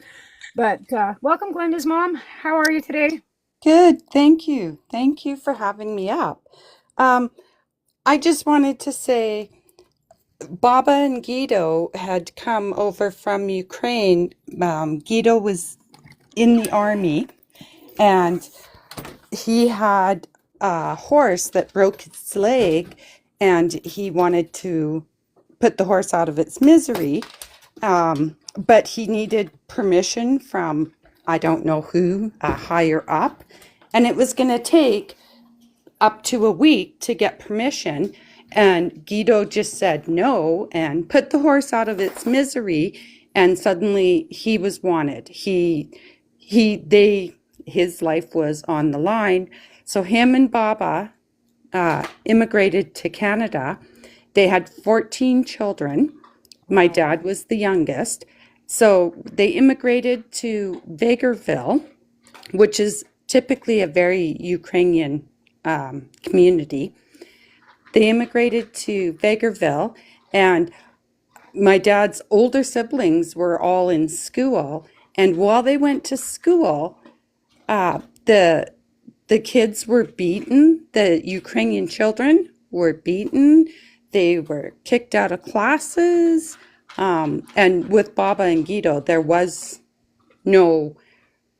But welcome, Glenda's mom. How are you today? Good, thank you. Thank you for having me up. Um, I just wanted to say Baba and Guido had come over from Ukraine. Guido was in the army and he had a horse that broke its leg and he wanted to put the horse out of its misery. But he needed permission from I don't know who, higher up. And it was going to take up to a week to get permission. And Guido just said no and put the horse out of its misery. And suddenly he was wanted. His life was on the line. So him and Baba immigrated to Canada. They had 14 children. My Wow. dad was the youngest. So they immigrated to Vegreville, which is typically a very Ukrainian community. They immigrated to Vegreville, and my dad's older siblings were all in school. And while they went to school, the the kids were beaten. The Ukrainian children were beaten. They were kicked out of classes. And with Baba and Guido, there was no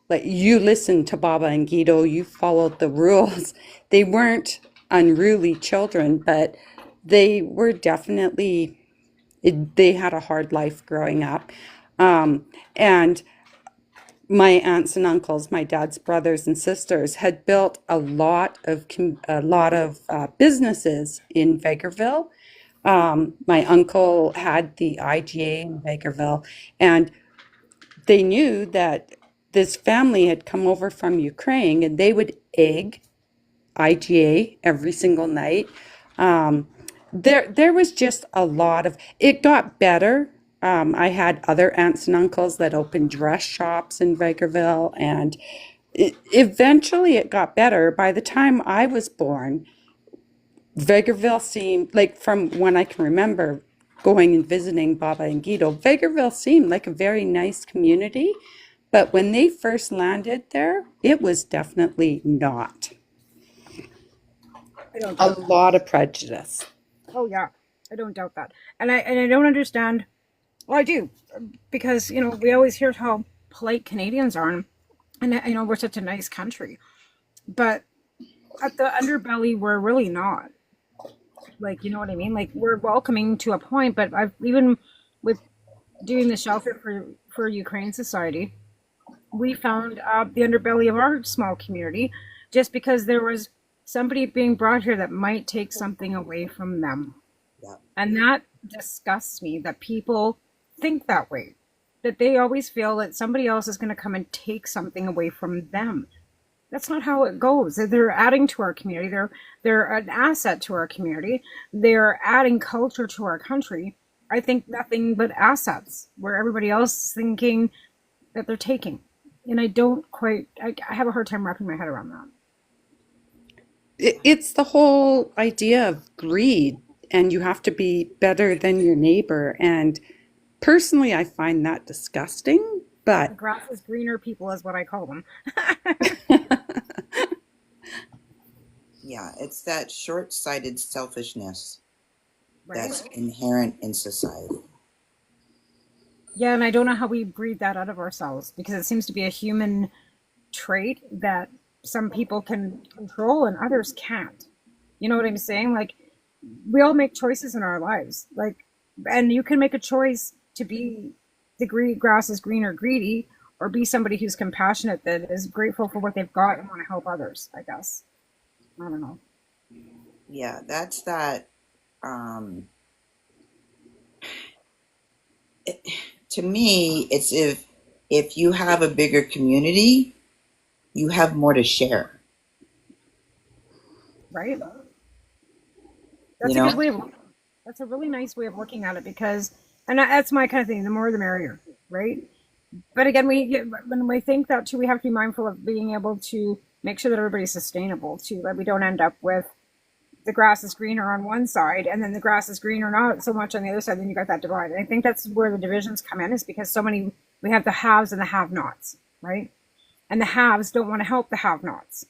like you listened to Baba and Guido, you followed the rules. They weren't unruly children, but they were definitely, they had a hard life growing up. And my aunts and uncles, my dad's brothers and sisters, had built a lot of businesses in Vegreville. My uncle had the IGA in Vegreville, and they knew that this family had come over from Ukraine, and they would egg IGA every single night. Um, there was just a lot of, it got better. I had other aunts and uncles that opened dress shops in Vegreville, and eventually it got better. By the time I was born, Vegreville seemed like, from when I can remember going and visiting Baba and Guido, Vegreville seemed like a very nice community. But when they first landed there, it was definitely not. I don't A doubt that. lot of prejudice. Oh yeah, I don't doubt that. And I don't understand. Well, I do, because we always hear how polite Canadians are, and we're such a nice country, but at the underbelly we're really not. Like, you know what I mean? Like, we're welcoming to a point, but I've even with doing the shelter for Ukraine Society, we found the underbelly of our small community, just because there was somebody being brought here that might take something away from them. Yeah. And that disgusts me, that people think that way. That they always feel that somebody else is going to come and take something away from them. That's not how it goes. They're adding to our community. They're an asset to our community. They're adding culture to our country. I think nothing but assets, where everybody else is thinking that they're taking. And I don't quite, I have a hard time wrapping my head around that. It's the whole idea of greed, and you have to be better than your neighbor. And personally, I find that disgusting, The but grass is greener people is what I call them. Yeah, it's that short-sighted selfishness Right? that's inherent in society. Yeah, and I don't know how we breed that out of ourselves, because it seems to be a human trait that some people can control and others can't. You know what I'm saying? Like, we all make choices in our lives. Like, and you can make a choice to be the grass is green or greedy, or be somebody who's compassionate, that is grateful for what they've got and want to help others, I guess. I don't know. Yeah, that's that. Um, to me, it's if you have a bigger community, you have more to share. Right? You That's a know, good way of that's a really nice way of looking at it, because and that's my kind of thing, the more the merrier, right? But again, when we think that too, we have to be mindful of being able to make sure that everybody's sustainable too, that we don't end up with the grass is greener on one side and then the grass is greener not so much on the other side. Then you got that divide. And I think that's where the divisions come in, is because we have the haves and the have-nots, right? And the haves don't want to help the have-nots,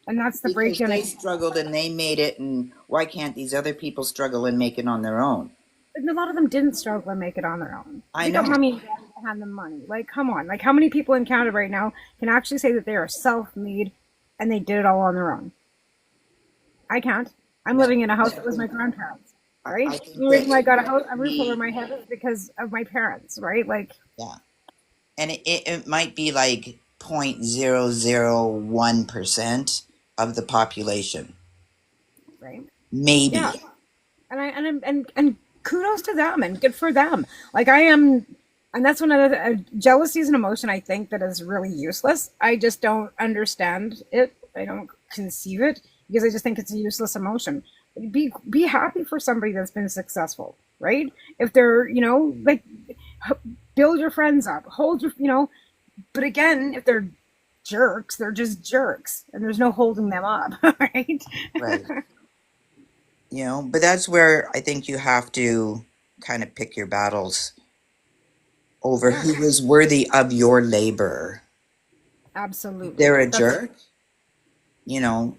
and that's the because breakdown. they struggled and they made it, and why can't these other people struggle and make it on their own? And a lot of them didn't struggle and make it on their own. I They got know. mommy and daddy to hand them money. Like, come on. Like, how many people in Canada right now can actually say that they are self-made and they did it all on their own? I can't. I'm No, living in a house that was my grandparents, right? I The think only reason why I that got a roof over we, my head is because of my parents, right? Like, yeah, and it might be like 0.001% of the population, right? Yeah. maybe. And kudos to them and good for them. Like, I am, and that's one of the jealousy is an emotion, I think, that is really useless. I just don't understand it. I don't conceive it, because I just think it's a useless emotion. Be happy for somebody that's been successful, right? If they're, like, build your friends up, hold your, but again, if they're jerks, they're just jerks, and there's no holding them up, right? Right. But that's where I think you have to kind of pick your battles over Yeah, who is worthy of your labor. If absolutely. they're a That's jerk, you know,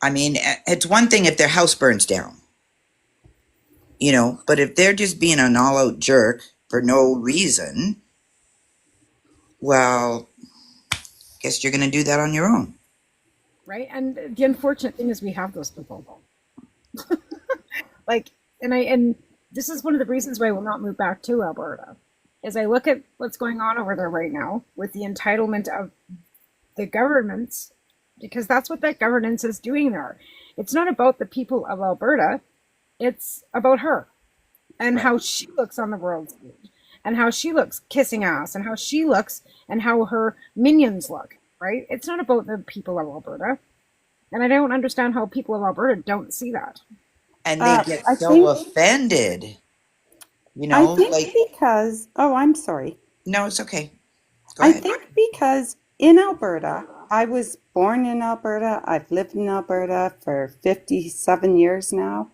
I mean, it's one thing if their house burns down, but if they're just being an all out jerk for no reason, well, guess you're going to do that on your own. right? And the unfortunate thing is we have those people. Like, and this is one of the reasons why I will not move back to Alberta. Is I look at what's going on over there right now with the entitlement of the governments, because that's what that governance is doing there. It's not about the people of Alberta, it's about her and Right. how she looks on the world stage and how she looks kissing ass and how she looks and how her minions look, right? It's not about the people of Alberta. And I don't understand how people of Alberta don't see that. And they get I so think offended, I think like, because, oh, I'm sorry. no, it's okay. Go I ahead. think because in Alberta, I was born in Alberta. I've lived in Alberta for 57 years now.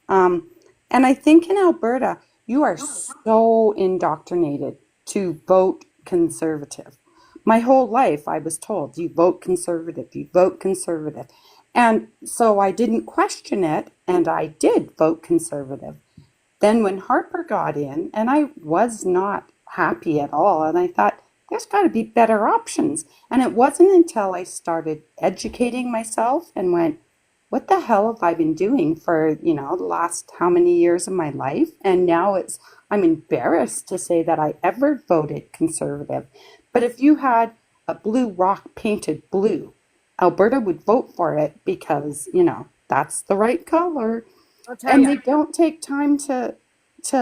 Um, and I think in Alberta, you are so indoctrinated to vote conservative. My whole life, I was told, you vote conservative, you vote conservative. And so I didn't question it, and I did vote conservative. Then when Harper got in, and I was not happy at all, and I thought, there's got to be better options. And it wasn't until I started educating myself and went, what the hell have I been doing for, the last how many years of my life? And now I'm embarrassed to say that I ever voted conservative. But if you had a blue rock painted blue, Alberta would vote for it because, that's the right color. I'll tell And you, they don't take time to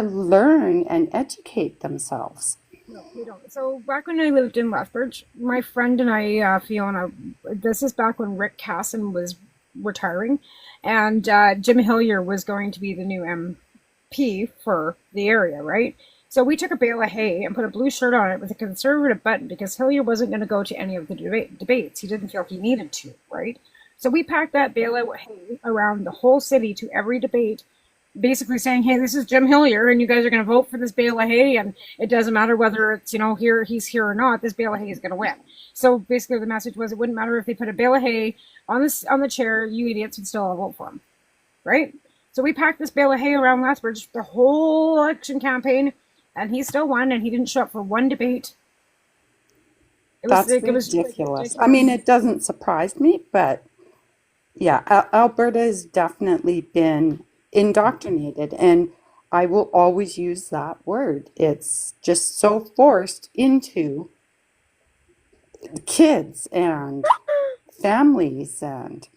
learn and educate themselves. no, they don't. So back when I lived in Lethbridge, my friend and I, Fiona, this is back when Rick Casson was retiring, and Jim Hillier was going to be the new MP for the area, right? So we took a bale of hay and put a blue shirt on it with a conservative button because Hillier wasn't going to go to any of the debates. He didn't feel he needed to, right? So we packed that bale of hay around the whole city to every debate, basically saying, "Hey, this is Jim Hillier, and you guys are going to vote for this bale of hay, and it doesn't matter whether it's here he's here or not. This bale of hay is going to win." So basically, the message was, it wouldn't matter if they put a bale of hay on the chair, you idiots would still all vote for him, right? So we packed this bale of hay around Lethbridge the whole election campaign, and he still won, and he didn't show up for one debate. It was That's like, it was just like ridiculous. I ridiculous. mean, it doesn't surprise me, but yeah, Alberta has definitely been indoctrinated, and I will always use that word. It's just so forced into kids and families, and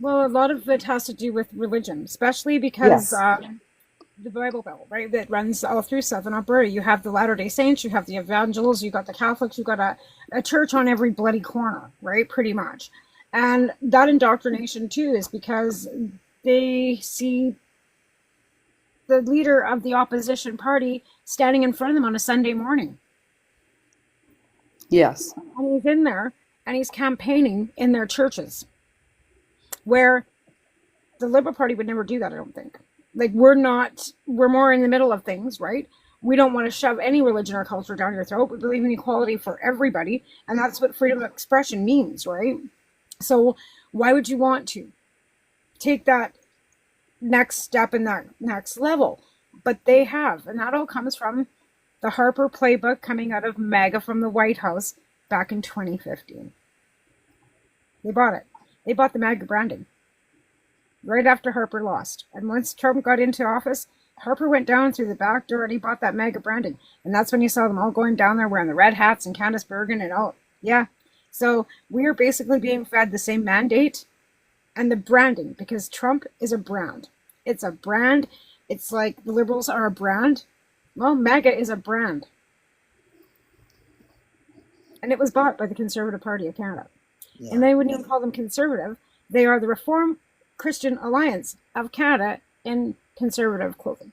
Well, a lot of it has to do with religion, especially because yes, the Bible Belt, right, that runs all through Southern Alberta. You have the Latter day Saints, you have the Evangelicals, you got the Catholics, you got a church on every bloody corner, right, pretty much. And that indoctrination, too, is because they see the leader of the opposition party standing in front of them on a Sunday morning. yes, And he's in there and he's campaigning in their churches, where the Liberal Party would never do that, I don't think. Like, we're more in the middle of things, right? We don't want to shove any religion or culture down your throat. We believe in equality for everybody, and that's what freedom of expression means, right? So why would you want to take that next step in that next level? But they have, and that all comes from the Harper playbook coming out of MAGA from the White House back in 2015. They bought it. They bought the MAGA branding right after Harper lost. And once Trump got into office, Harper went down through the back door and he bought that MAGA branding. And that's when you saw them all going down there wearing the red hats and Candice Bergen and all. Yeah. So we are basically being fed the same mandate and the branding, because Trump is a brand. It's a brand. It's like the Liberals are a brand. Well, MAGA is a brand. And it was bought by the Conservative Party of Canada. Yeah. And they wouldn't even call them conservative. They are the Reform Christian Alliance of Canada in conservative clothing.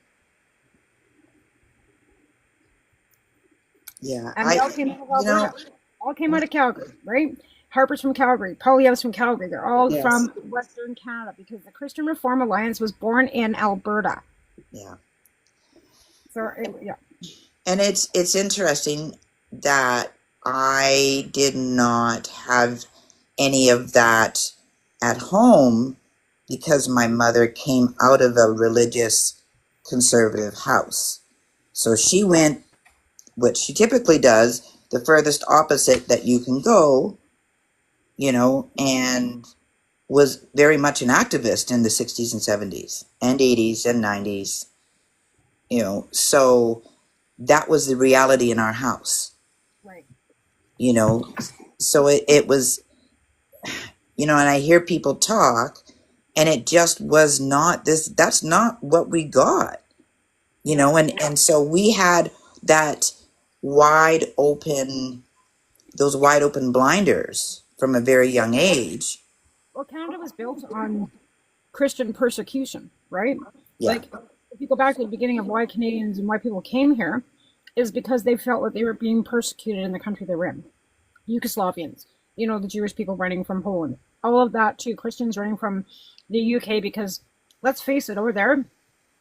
Yeah. And they all came out of You know, Alberta. All came out of Calgary, right? Harper's from Calgary. Poilievre's from Calgary. They're all yes. from Western Canada because the Christian Reform Alliance was born in Alberta. Yeah. So, yeah. And it's interesting that I did not have any of that at home because my mother came out of a religious conservative house. So she went, what she typically does, the furthest opposite that you can go and was very much an activist in the 60s and 70s and 80s and 90s, so that was the reality in our house, Right. you know. So it was, and I hear people talk, and it just was not this, that's not what we got, Yeah. and so we had that wide open, those wide open blinders from a very young age. Well, Canada was built on Christian persecution, right? Yeah. Like, if you go back to the beginning of why Canadians and why people came here, is because they felt that they were being persecuted in the country they were in. Yugoslavians, the Jewish people running from Poland, all of that too. Christians running from the UK because, let's face it, over there,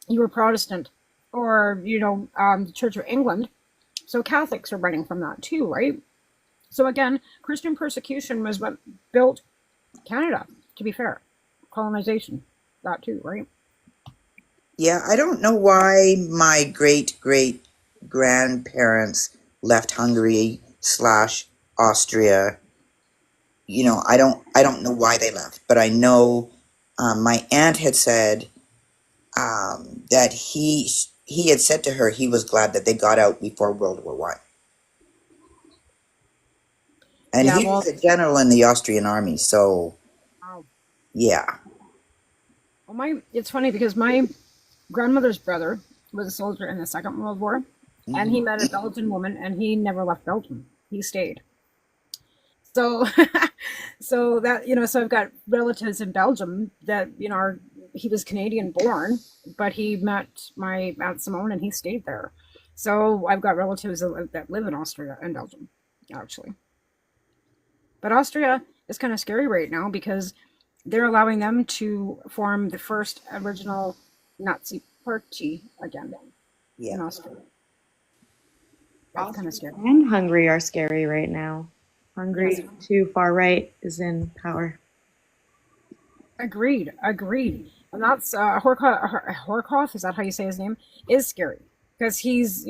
you were Protestant or, the Church of England. So Catholics are running from that too, right? So again, Christian persecution was what built Canada, to be fair. Colonization, that too, right? Yeah, I don't know why my great great grandparents left Hungary slash Austria. I don't know why they left, but I know my aunt had said that he had said to her he was glad that they got out before World War I, and Yeah, he well, was a general in the Austrian army. So wow. yeah, Well, it's funny because my grandmother's brother was a soldier in the Second World War, and he hmm, met a Belgian woman, and he never left Belgium. He stayed. So, so I've got relatives in Belgium that are. He was Canadian born, but he met my Aunt Simone, and he stayed there. So I've got relatives that live in Austria and Belgium, actually. But Austria is kind of scary right now because they're allowing them to form the first original Nazi party again yeah. in Austria. That's kind of Austria scary. and Hungary are scary right now. Yes, Hungary, too far right, is in power. agreed, agreed. And that's Horkoff, is that how you say his name? Is scary because he's,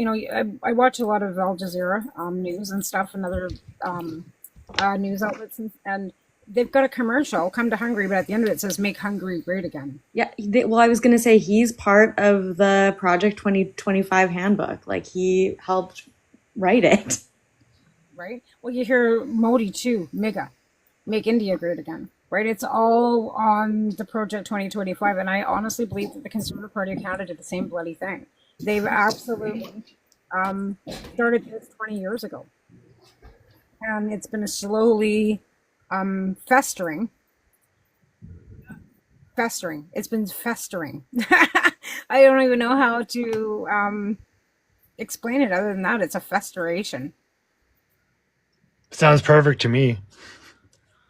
I watch a lot of Al Jazeera news and stuff and other news outlets, and they've got a commercial, "Come to Hungary," but at the end of it says "Make Hungary Great Again." Yeah, well, I was going to say he's part of the Project 2025 handbook. Like, he helped write it. Right? Well, you hear Modi too, MIGA, make India great again. Right? It's all on the Project 2025, and I honestly believe that the Conservative Party of Canada did the same bloody thing. They've absolutely um, started this 20 years ago, and it's been slowly festering. Festering. It's been festering. I don't even know how to explain it other than that. It's a festeration. Sounds perfect to me.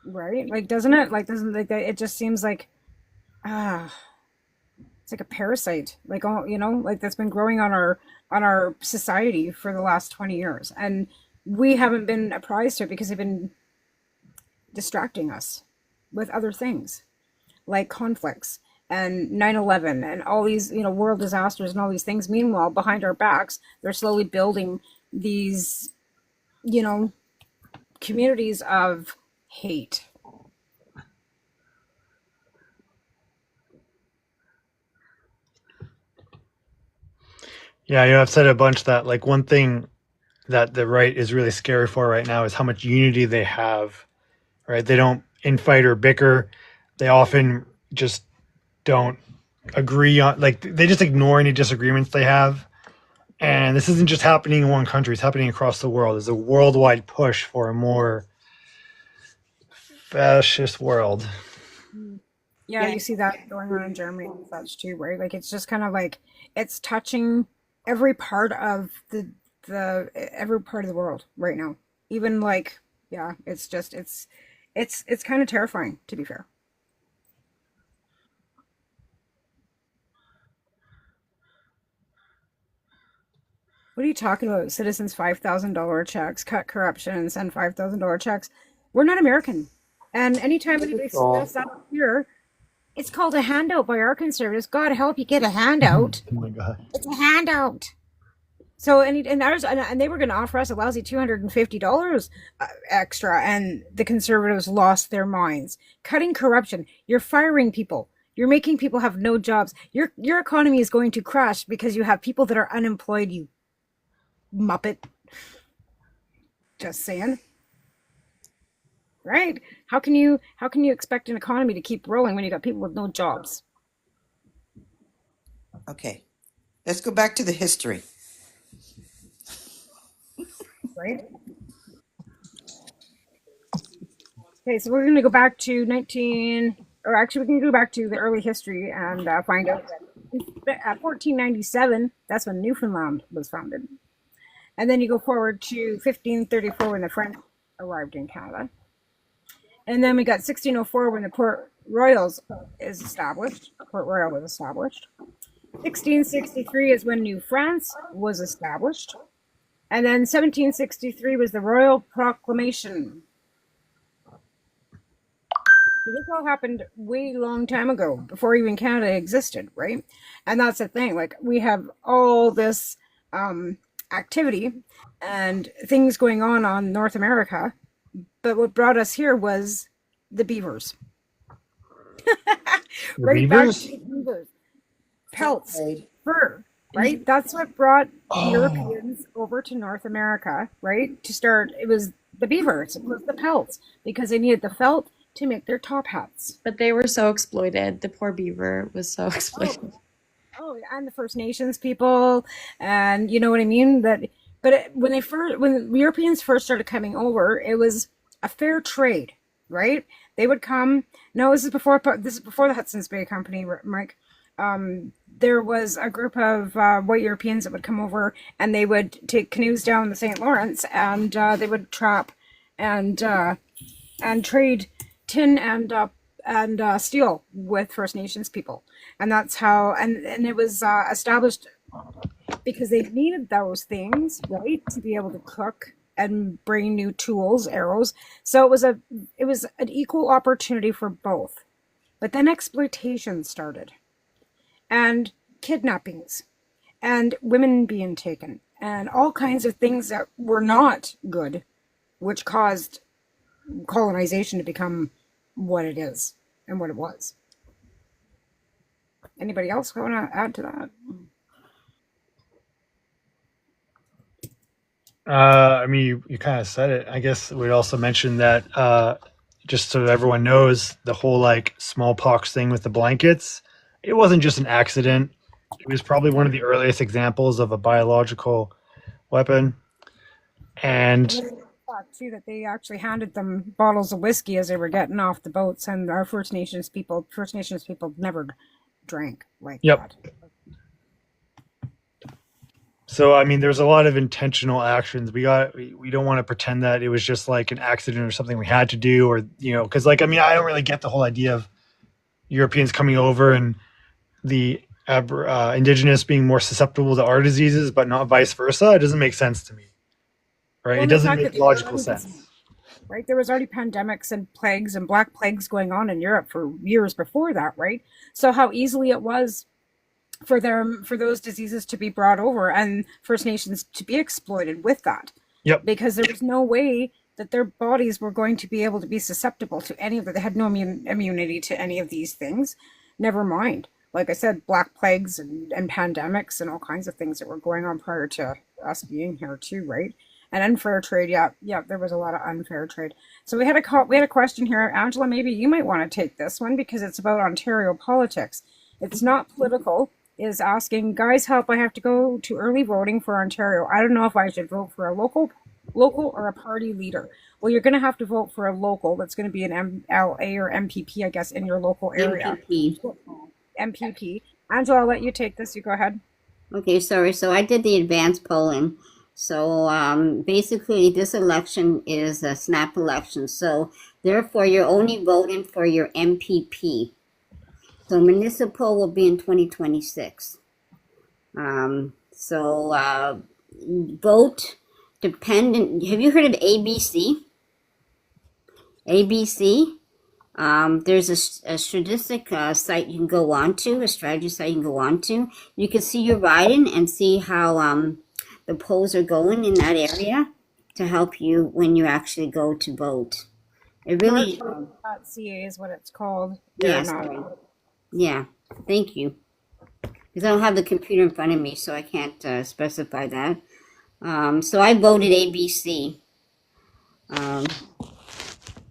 Right? Like, doesn't it? Like, doesn't like it just seems like ah, it's like a parasite. Like, all like that's been growing on our society for the last 20 years, and we haven't been apprised to it because they've been distracting us with other things like conflicts and 9/11 and all these world disasters and all these things. Meanwhile, behind our backs, they're slowly building these you know communities of hate. Yeah, I've said a bunch that like one thing that the right is really scary for right now is how much unity they have. Right? They don't infight or bicker. They often just don't agree on like they just ignore any disagreements they have. And this isn't just happening in one country, it's happening across the world. There's a worldwide push for a more fascist world. Yeah, you see that going on in Germany and such too, right? Like, it's just kind of like it's touching every part of the every part of the world right now. Even like, yeah, it's just it's kind of terrifying, to be fair. What are you talking about? Citizens $5,000 checks, cut corruption and send $5,000 checks. We're not American. And anytime anybody suggests that up here, it's called a handout by our conservatives. God help you get a handout. Oh my god. It's a handout. So and they were going to offer us a lousy $250 extra, and the conservatives lost their minds. Cutting corruption. You're firing people. You're making people have no jobs. Your economy is going to crash because you have people that are unemployed. You muppet. Just saying. Right? How can you expect an economy to keep rolling when you got people with no jobs? Okay, let's go back to the history. Right? Okay, so we're going to go back to 19, or actually, we can go back to the early history and find out that at 1497, that's when Newfoundland was founded. And then you go forward to 1534 when the French arrived in Canada. And then we got 1604 when the Port Royals is established. Port Royal was established. 1663 is when New France was established. And then 1763 was the Royal Proclamation. This all happened way long time ago, before even Canada existed, right? And that's the thing. Like, we have all this activity and things going on North America, but what brought us here was the beavers. The Right back Beavers? to the beavers. Fur Pelts, trade. fur, right? That's what brought Oh, Europeans over to North America, right? To start, it was the beavers, it was the pelts, because they needed the felt to make their top hats. But they were so exploited. The poor beaver was so Oh, exploited. oh, and the First Nations people, and you know what I mean. When Europeans first started coming over, it was a fair trade, right? They would come. No, this is before the Hudson's Bay Company, Mike. There was a group of white Europeans that would come over, and they would take canoes down the St. Lawrence, and they would trap and trade tin and steel with First Nations people, and that's how. And it was established because they needed those things, right, to be able to cook and bring new tools, arrows. So it was an equal opportunity for both. But then exploitation started, and kidnappings, and women being taken, and all kinds of things that were not good, which caused colonization to become what it is and what it was. Anybody else want to add to that? I mean, you kind of said it. I guess we'd also mention that just so everyone knows, the whole like smallpox thing with the blankets, it wasn't just an accident. It was probably one of the earliest examples of a biological weapon. And And there's the fact too that they actually handed them bottles of whiskey as they were getting off the boats, and our First Nations people never drank like yep. that. So I mean, there's a lot of intentional actions. We don't want to pretend that it was just like an accident or something we had to do, or because like I mean, I don't really get the whole idea of Europeans coming over and the indigenous being more susceptible to our diseases, but not vice versa. It doesn't make sense to me, right? Well, It and the doesn't fact make that there were logical already sense. right, there was already pandemics and plagues and black plagues going on in Europe for years before that, right? So how easily it was for those diseases to be brought over and First Nations to be exploited with that, Yep. because there was no way that their bodies were going to be able to be susceptible to any of that. They had no immunity to any of these things. Never mind, like I said, black plagues and pandemics and all kinds of things that were going on prior to us being here too, right? And unfair trade, yeah, there was a lot of unfair trade. So we had a question here, Angela. Maybe you might want to take this one because it's about Ontario politics. It's not political. Is asking, guys, help! I have to go to early voting for Ontario. I don't know if I should vote for a local or a party leader. Well, you're going to have to vote for a local. That's going to be an MLA or MPP, I guess, in your local area. MPP. MPP. Angela, I'll let you take this. You go ahead. Okay, sorry. So I did the advanced polling. So basically, this election is a snap election. So therefore, you're only voting for your MPP. So municipal will be in 2026. Vote dependent. Have you heard of ABC? ABC. There's a statistic site you can go on to, a strategy site you can go on to. You can see your riding and see how the polls are going in that area to help you when you actually go to vote. It really, Smartvote.ca is what it's called. They're yes, not. yeah, thank you. Because I don't have the computer in front of me, so I can't specify that. So I voted ABC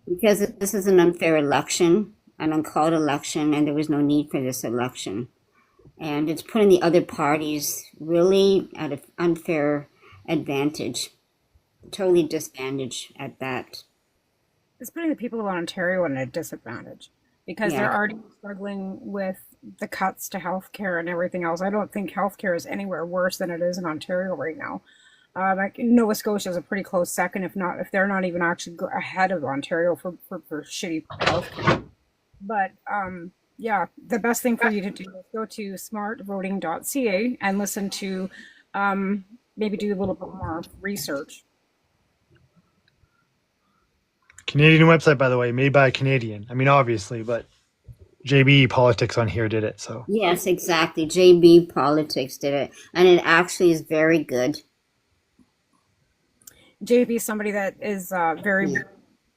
because this is an unfair election, an uncalled election, and there was no need for this election. And it's putting the other parties really at an unfair advantage, totally disadvantage at that. It's putting the people of Ontario at a disadvantage because they're Yeah. already struggling with the cuts to healthcare and everything else. I don't think healthcare is anywhere worse than it is in Ontario right now. Like Nova Scotia is a pretty close second, if they're not even actually ahead of Ontario for shitty healthcare. But yeah, the best thing for you to do is go to smartvoting.ca and listen to maybe do a little bit more research. Canadian website, by the way, made by a Canadian. I mean, obviously, but JB Politics on here did it. So Yes, exactly. JB Politics did it, and it actually is very good. JB is somebody that is very Yeah.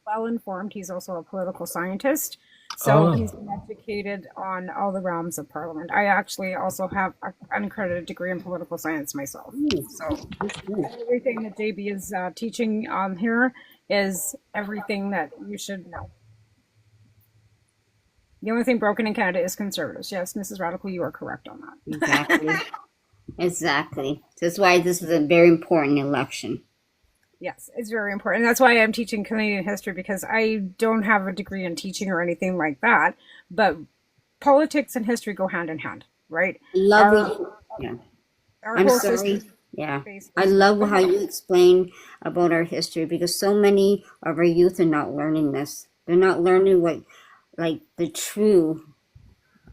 well informed. He's also a political scientist. So Oh. he's been educated on all the realms of parliament. I actually also have an unaccredited degree in political science myself. So That's good. everything that JB is teaching on here is everything that you should know. The only thing broken in Canada is conservatives. Yes, Mrs. Radical, you are correct on that. Exactly. Exactly. That's why this is a very important election. Yes, it's very important. That's why I'm teaching Canadian history, because I don't have a degree in teaching or anything like that. But politics and history go hand in hand, right? Lovely. Yeah. Our I'm whole sorry. system Yeah. is I based. love how you explain about our history because so many of our youth are not learning this. They're not learning what, like, the true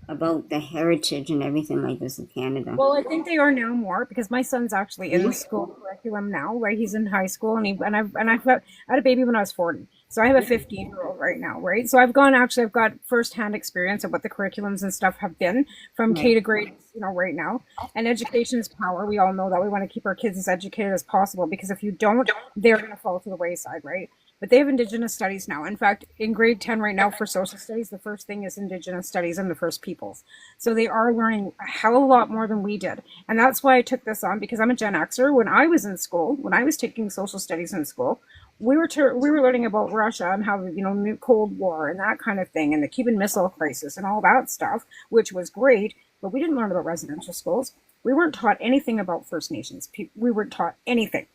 about the heritage and everything like this in Canada. Well, I think they are now more, because my son's actually in the Mhm. school curriculum now, right? He's in high school, I had a baby when I was 40, so I have a 15-year-old right now, right? So I've got firsthand experience of what the curriculums and stuff have been from K Right. to grade, right now. And education is power. We all know that. We want to keep our kids as educated as possible, because if you don't, they're going to fall to the wayside, right? But they have Indigenous studies now. In fact, in grade 10 right now for social studies, the first thing is Indigenous studies and the First Peoples. So they are learning a hell of a lot more than we did. And that's why I took this on, because I'm a Gen Xer. When I was in school, when I was taking social studies in school, we were learning about Russia and how, new Cold War and that kind of thing, and the Cuban Missile Crisis and all that stuff, which was great. But we didn't learn about residential schools. We weren't taught anything about First Nations. We weren't taught anything.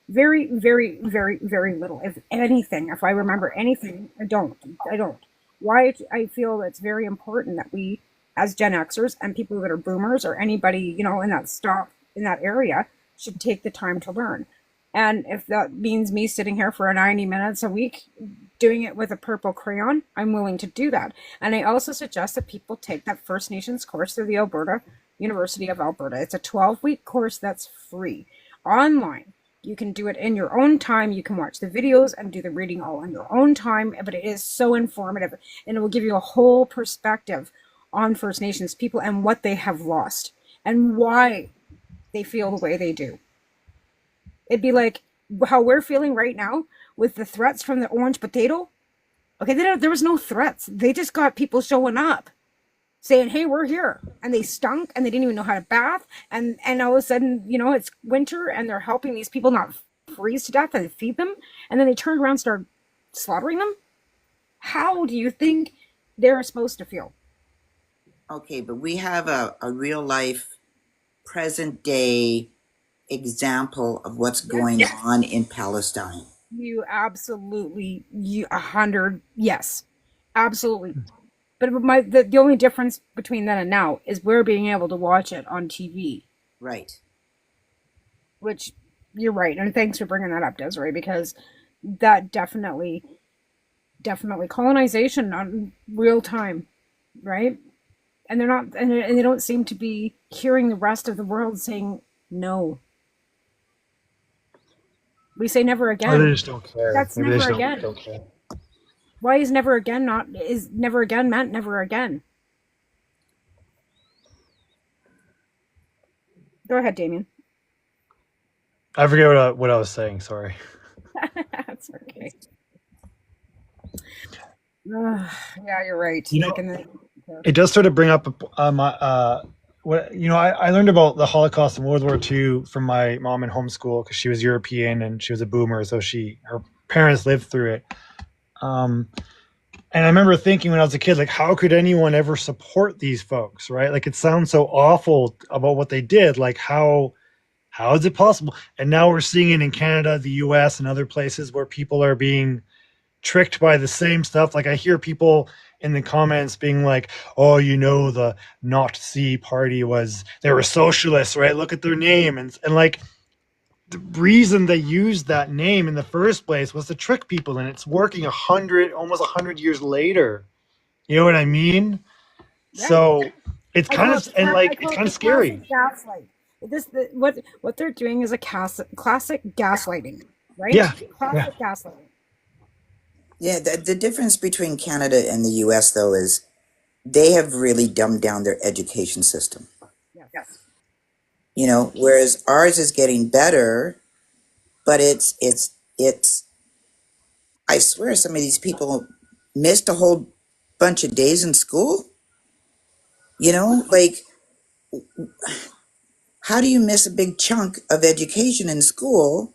Very, very, very, very little, if anything. If I remember anything, I don't. Why I feel it's very important that we, as Gen Xers and people that are boomers or anybody, in that area, should take the time to learn. And if that means me sitting here for 90 minutes a week doing it with a purple crayon, I'm willing to do that. And I also suggest that people take that First Nations course through the Alberta University of Alberta. It's a 12-week course that's free online. You can do it in your own time. You can watch the videos and do the reading all in your own time, but it is so informative, and it will give you a whole perspective on First Nations people and what they have lost and why they feel the way they do. It'd be like how we're feeling right now with the threats from the orange potato. Okay, there was no threats. They just got people showing up saying, hey, we're here. And they stunk and they didn't even know how to bath. And all of a sudden, it's winter and they're helping these people not freeze to death and feed them. And then they turned around and started slaughtering them. How do you think they're supposed to feel? Okay, but we have a real life, present day example of what's going on in Palestine. You 100, yes, absolutely. But the only difference between then and now is we're being able to watch it on TV. Right. Which, you're right, and thanks for bringing that up, Desiree, because that definitely colonization on real time, right? And they're not, and they don't seem to be hearing the rest of the world saying no. We say never Or again. they just don't care. That's Maybe they never just again. don't care. Why is never again meant never again? Go ahead, Damien. I forget what I was saying. Sorry. That's okay. Yeah, you're right. You Like know, in the it does sort of bring up what I learned about the Holocaust and World War II from my mom in homeschool because she was European and she was a boomer, so her parents lived through it. Um, and I remember thinking when I was a kid, like, how could anyone ever support these folks, right? Like, it sounds so awful about what they did. Like, how is it possible? And now we're seeing it in Canada, the U.S., and other places where people are being tricked by the same stuff. Like I hear people in the comments being like, "Oh, the Nazi party they were socialists, right? Look at their name." And like the reason they used that name in the first place was to trick people, and it's working almost 100 years later. You know what I mean? yeah, So it's I kind call of it the and I like it's call it kind the of classic scary. gaslight. What they're doing is a classic gaslighting, right? Yeah, yeah. Classic gaslighting. Yeah, the difference between Canada and the US, though, is they have really dumbed down their education system. Yes. Whereas ours is getting better, but it's, I swear some of these people missed a whole bunch of days in school. Like, how do you miss a big chunk of education in school?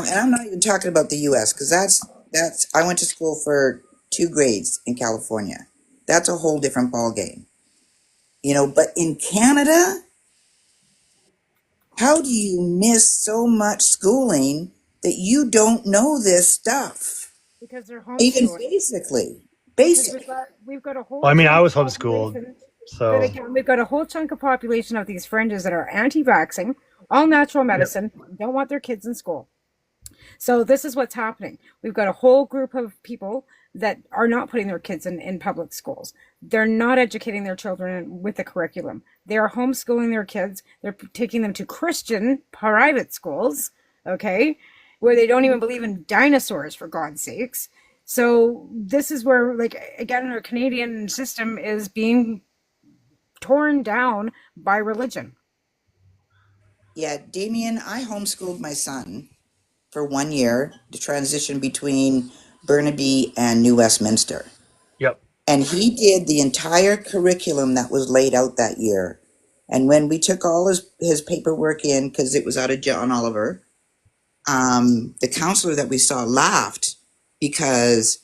And I'm not even talking about the US because I went to school for 2 grades in California. That's a whole different ball game. But in Canada, how do you miss so much schooling that you don't know this stuff? Because they're Even homeschooling. basically. Because Basic. we've got a Well, whole I mean, I chunk was of homeschooled, population that so again we've got a whole chunk of population of these fringes that are anti-vaxxing, all natural yep. medicine, don't want their kids in school. So this is what's happening. We've got a whole group of people that are not putting their kids in public schools. They're not educating their children with the curriculum. They are homeschooling their kids. They're taking them to Christian private schools, okay, where they don't even believe in dinosaurs, for God's sakes. So this is where, like, again, our Canadian system is being torn down by religion. Yeah, Damien, I homeschooled my son for 1 year, the transition between Burnaby and New Westminster. Yep. And he did the entire curriculum that was laid out that year. And when we took all his paperwork in, because it was out of John Oliver, the counselor that we saw laughed because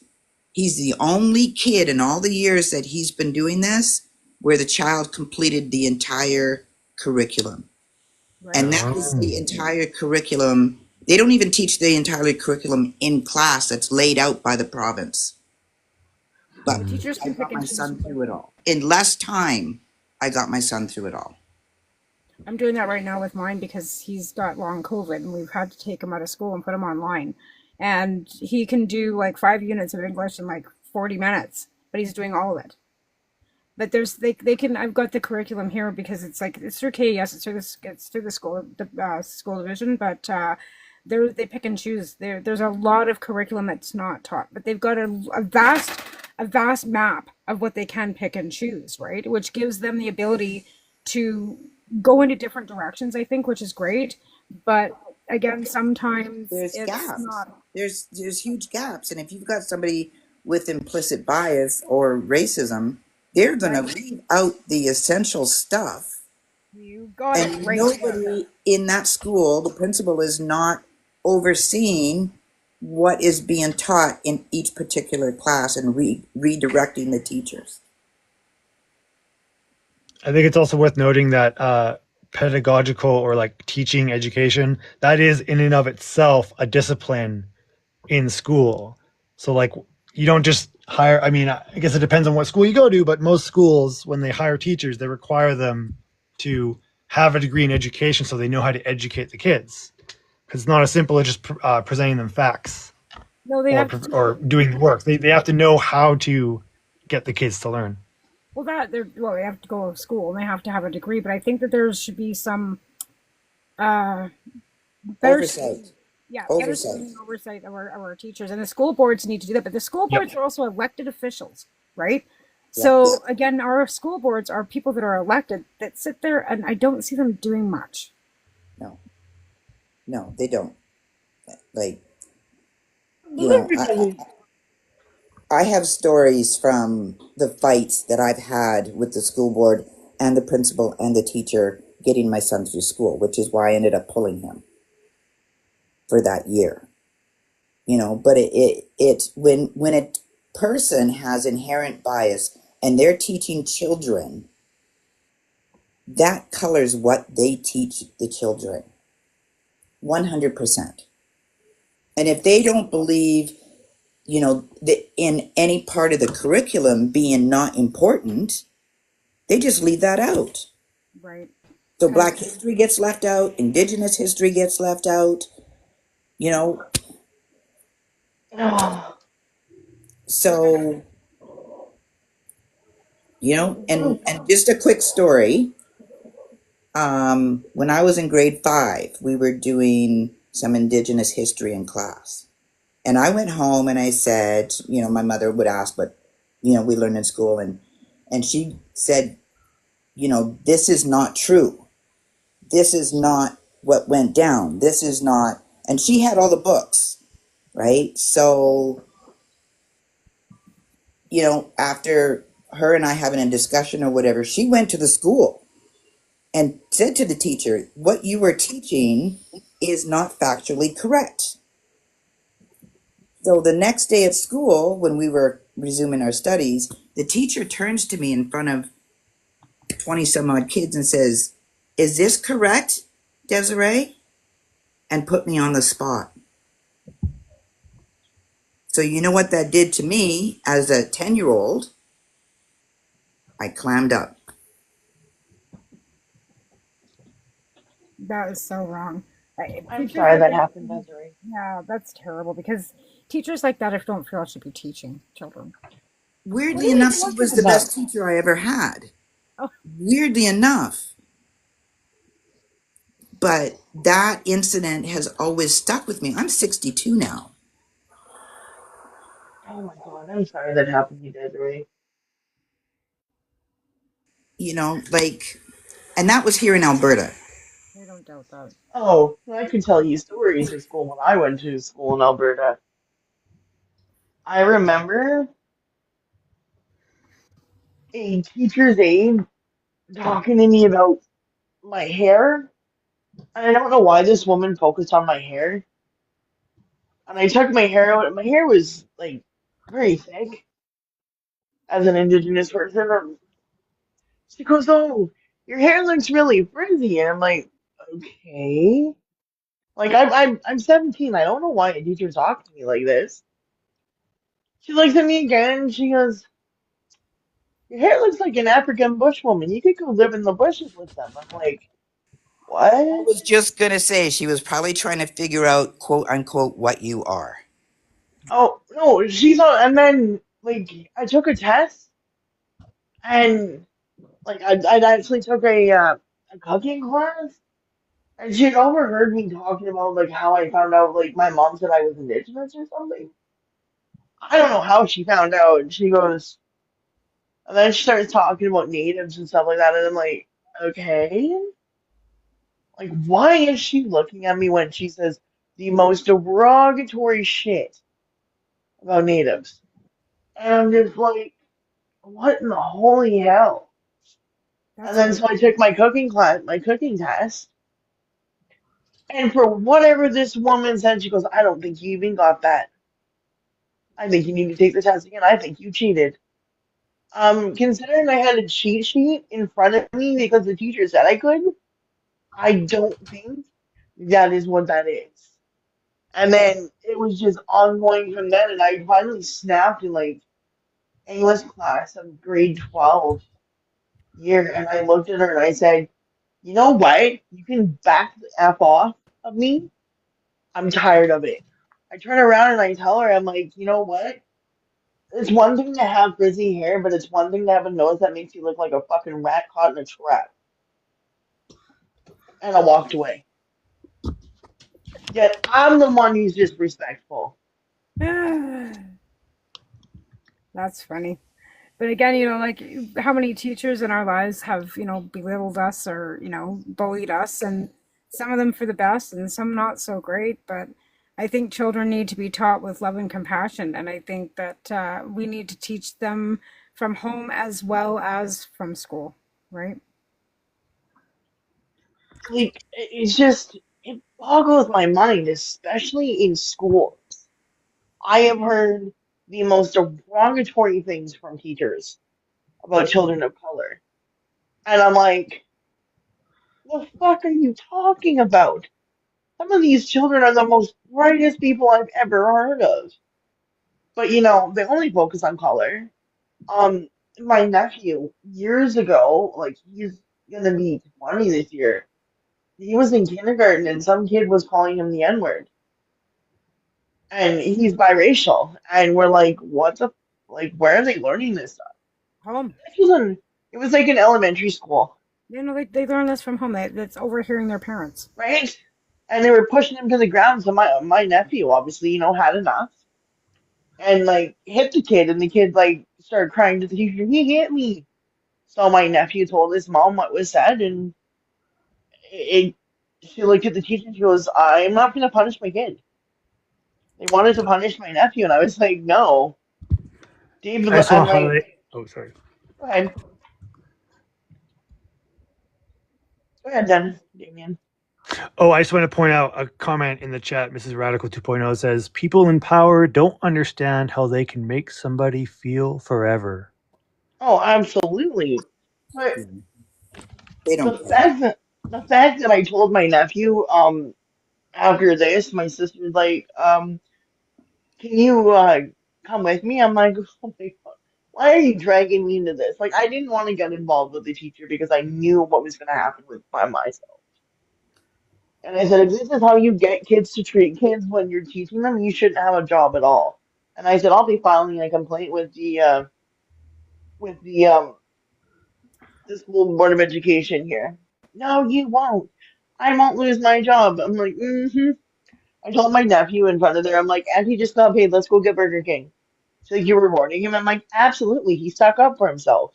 he's the only kid in all the years that he's been doing this where the child completed the entire curriculum. And Right. that was Oh. the entire curriculum. They don't even teach the entire curriculum in class that's laid out by the province. But The Hmm. teachers I can pick got and my choose son what they through it want. all. In less time, I got my son through it all. I'm doing that right now with mine because he's got long COVID and we've had to take him out of school and put him online. And he can do like 5 units of English in like 40 minutes, but he's doing all of it. But they can I've got the curriculum here because it's through KES, it's through the school division, but they pick and choose. There's a lot of curriculum that's not taught, but they've got a vast map of what they can pick and choose, right? Which gives them the ability to go into different directions, I think, which is great. But again, sometimes There's it's gaps. not. There's huge gaps. And if you've got somebody with implicit bias or racism, they're going to Right. leave out the essential stuff. You got it And right there. nobody in that school, the principal is not overseeing what is being taught in each particular class and redirecting the teachers. I think it's also worth noting that pedagogical or like teaching education, that is in and of itself a discipline in school. So like you don't just hire, I mean, I guess it depends on what school you go to, but most schools, when they hire teachers, they require them to have a degree in education so they know how to educate the kids. Because it's not as simple as just presenting them facts No, they have to teach. or doing the work. They have to know how to get the kids to learn. They have to go to school and they have to have a degree, but I think that there should be some uh better Oversight. better Oversight. screening oversight of our teachers, and the school boards need to do that. But the school Yep. boards are also elected officials, right? Yeah. So again, our school boards are people that are elected that sit there, and I don't see them doing much. No. No, they don't. Like, you Well, let know, me tell you. I have stories from the fights that I've had with the school board and the principal and the teacher getting my son through school, which is why I ended up pulling him for that year. But when a person has inherent bias and they're teaching children, that colors what they teach the children 100%. And if they don't believe, that in any part of the curriculum being not important, they just leave that out. Right. So I, Black history gets left out, Indigenous history gets left out, you know. Oh, So, well, and just a quick story. When I was in grade 5, we were doing some Indigenous history in class. And I went home and I said, my mother would ask what, we learned in school. And she said, this is not true. This is not what went down. This is not, and she had all the books, right? So, after her and I having a discussion or whatever, she went to the school and said to the teacher, what you were teaching is not factually correct. So the next day at school, when we were resuming our studies, the teacher turns to me in front of 20 some odd kids and says, is this correct, Desiree? And put me on the spot. So you know what that did to me as a 10-year-old? I clammed up. that is so wrong. I'm Teachers sorry like that that, happened, Desiree. yeah, that's terrible because teachers like that I don't feel should be teaching children. What are Weirdly you enough, she talking was the about? best teacher I ever had. Oh, Weirdly enough. But that incident has always stuck with me. I'm 62 now. Oh my God, I'm sorry that happened to you, Desiree. Like, and that was here in Alberta. I don't doubt that. Oh, I can tell you stories of school when I went to school in Alberta. I remember a teacher's aide talking to me about my hair. And I don't know why this woman focused on my hair. And I took my hair out, and my hair was like very thick as an Indigenous person. And she goes, "Oh, your hair looks really frizzy." And I'm like, "Okay." Like I'm 17. I don't know why a teacher talked to me like this. She looks at me again and she goes, "Your hair looks like an African bushwoman. You could go live in the bushes with them." I'm like, I "What?" was just going to say she was probably trying to figure out, quote unquote, what you are. Oh no, she's on. And then like I took a test and like I actually took a cooking class. And she had overheard me talking about like how I found out like my mom said I was indigenous or something. I don't know how she found out. And she goes, and then she starts talking about natives and stuff like that. And I'm like, okay. Like, why is she looking at me when she says the most derogatory shit about natives? And I'm just like, what in the holy hell? And That's then right. so I took my cooking class, my cooking test. And for whatever this woman said, she goes, I don't think you even got that. I think you need to take the test again. I think you cheated. Considering I had a cheat sheet in front of me because the teacher said I could, I don't think that is what that is. And then it was just ongoing from then, and I finally snapped in like English class of grade 12 year, and I looked at her and I said, "You know what? You can back the F off of me. I'm tired of it." I turn around and I tell her, I'm like, "You know what? It's one thing to have frizzy hair, but it's one thing to have a nose that makes you look like a fucking rat caught in a trap." And I walked away. Yet I'm the one who's disrespectful. That's funny. But again, like how many teachers in our lives have, belittled us or, bullied us and Some of them for the best and some not so great, but I think children need to be taught with love and compassion. And I think that we need to teach them from home as well as from school, right? Like, it's just, it boggles my mind, especially in school. I have heard the most derogatory things from teachers about children of color. And I'm like, the fuck are you talking about? Some of these children are the most brightest people I've ever heard of. But they only focus on color. Um, my nephew, years ago, like he's gonna be 20 this year, he was in kindergarten and some kid was calling him the N-word. And he's biracial. And we're like, where are they learning this stuff? Home. It was like in elementary school, They learn this from home. That's overhearing their parents. right? And they were pushing him to the ground. So my nephew obviously, had enough and like hit the kid, and the kid like started crying to the teacher, he hit me. So my nephew told his mom what was said, and it, she looked at the teacher and she goes, I'm not going to punish my kid. They wanted to punish my nephew, and I was like, no. David, I just I'm want to like, highlight. Oh, sorry. go ahead. Go ahead, then, Damien. Oh, I just want to point out a comment in the chat. Mrs. Radical 2.0 says, people in power don't understand how they can make somebody feel forever. Oh, absolutely. But They the don't care. fact that the fact that I told my nephew, after this, my sister was like, can you come with me? I'm like, oh my God, why are you dragging me into this? Like, I didn't want to get involved with the teacher because I knew what was going to happen with by myself. And I said, if this is how you get kids to treat kids when you're teaching them, you shouldn't have a job at all. And I said, I'll be filing a complaint with the school board of education here. No, you won't. I won't lose my job. I'm like, mm-hmm. I told my nephew in front of there, I'm like, Auntie just got paid. Let's go get Burger King. She's like, you're rewarding him? I'm like, absolutely. He stuck up for himself.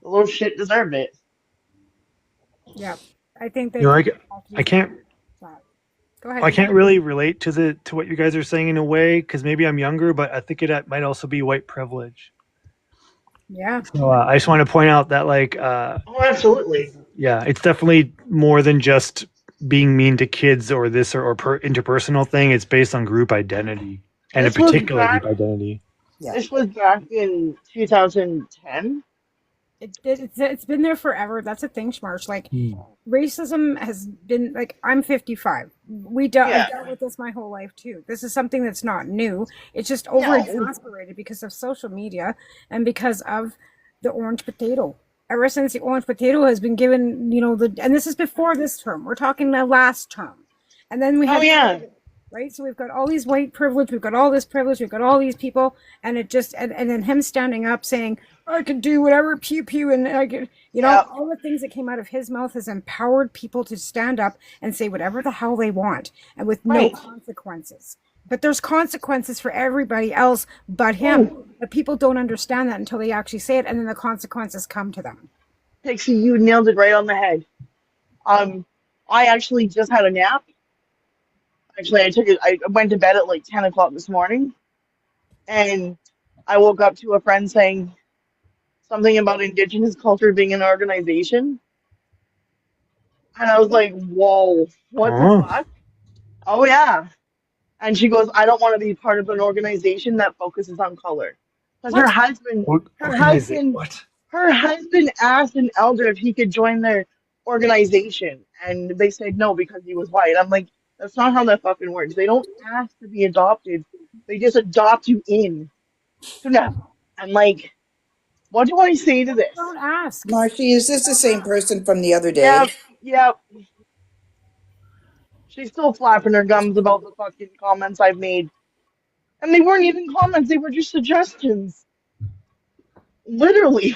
The little shit deserved it. Yeah. I think You that know, have to I be can't taught. Go ahead, I Dean. can't really relate to what you guys are saying in a way because maybe I'm younger, but I think it might also be white privilege. Yeah. So I just want to point out that Oh, absolutely. yeah, it's definitely more than just being mean to kids or this or interpersonal thing. It's based on group identity and a This was particular group back. identity. Yeah. This was back in 2010. It's been there forever. That's a thing, Schmarsh. Like Hmm. racism has been like I'm 55. I've Yeah. dealt with this my whole life too. This is something that's not new. It's just over No. exasperated because of social media and because of the orange potato. Ever since the orange potato has been given, and this is before this term. We're talking the last term, and then we Oh had yeah. COVID, right? So we've got all these white privilege, we've got all this privilege, we've got all these people, and it just and then him standing up saying, I could do whatever, pew pew, and I could, Yeah. all the things that came out of his mouth has empowered people to stand up and say whatever the hell they want, and with no Right. consequences. But there's consequences for everybody else but him. Oh, But people don't understand that until they actually say it, and then the consequences come to them. Pixie, you nailed it right on the head. Um, I actually just had a nap. Actually, I went to bed at like 10 o'clock this morning, and I woke up to a friend saying something about Indigenous culture being an organization. And I was like, whoa, what the Oh, fuck? Oh, yeah. And she goes, I don't want to be part of an organization that focuses on color. Because What? her organization. husband, What? her husband asked an elder if he could join their organization. And they said no because he was white. I'm like, that's not how that fucking works. They don't ask to be adopted. They just adopt you in. So now, I'm like, what do I say to this? Don't ask. Marshy, is this the same person from the other day? Yep, yep. She's still flapping her gums about the fucking comments I've made. And they weren't even comments, they were just suggestions. Literally.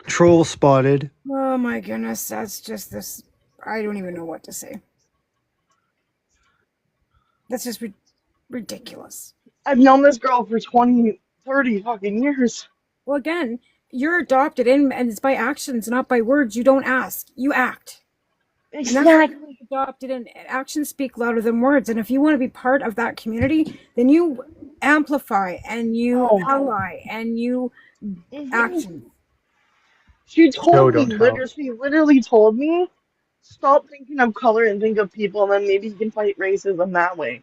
Troll spotted. Oh my goodness, that's just this. I don't even know what to say. That's just ridiculous. I've known this girl for 20, 30 fucking years. Well, again, you're adopted in, and it's by actions, not by words. You don't ask, you act. And that's why Exactly. we adopted an actions speak louder than words. And if you want to be part of that community, then you amplify and you Oh. ally and you Mhm. action. She Show, told me, don't tell. she literally told me, stop thinking of color and think of people, and then maybe you can fight racism that way.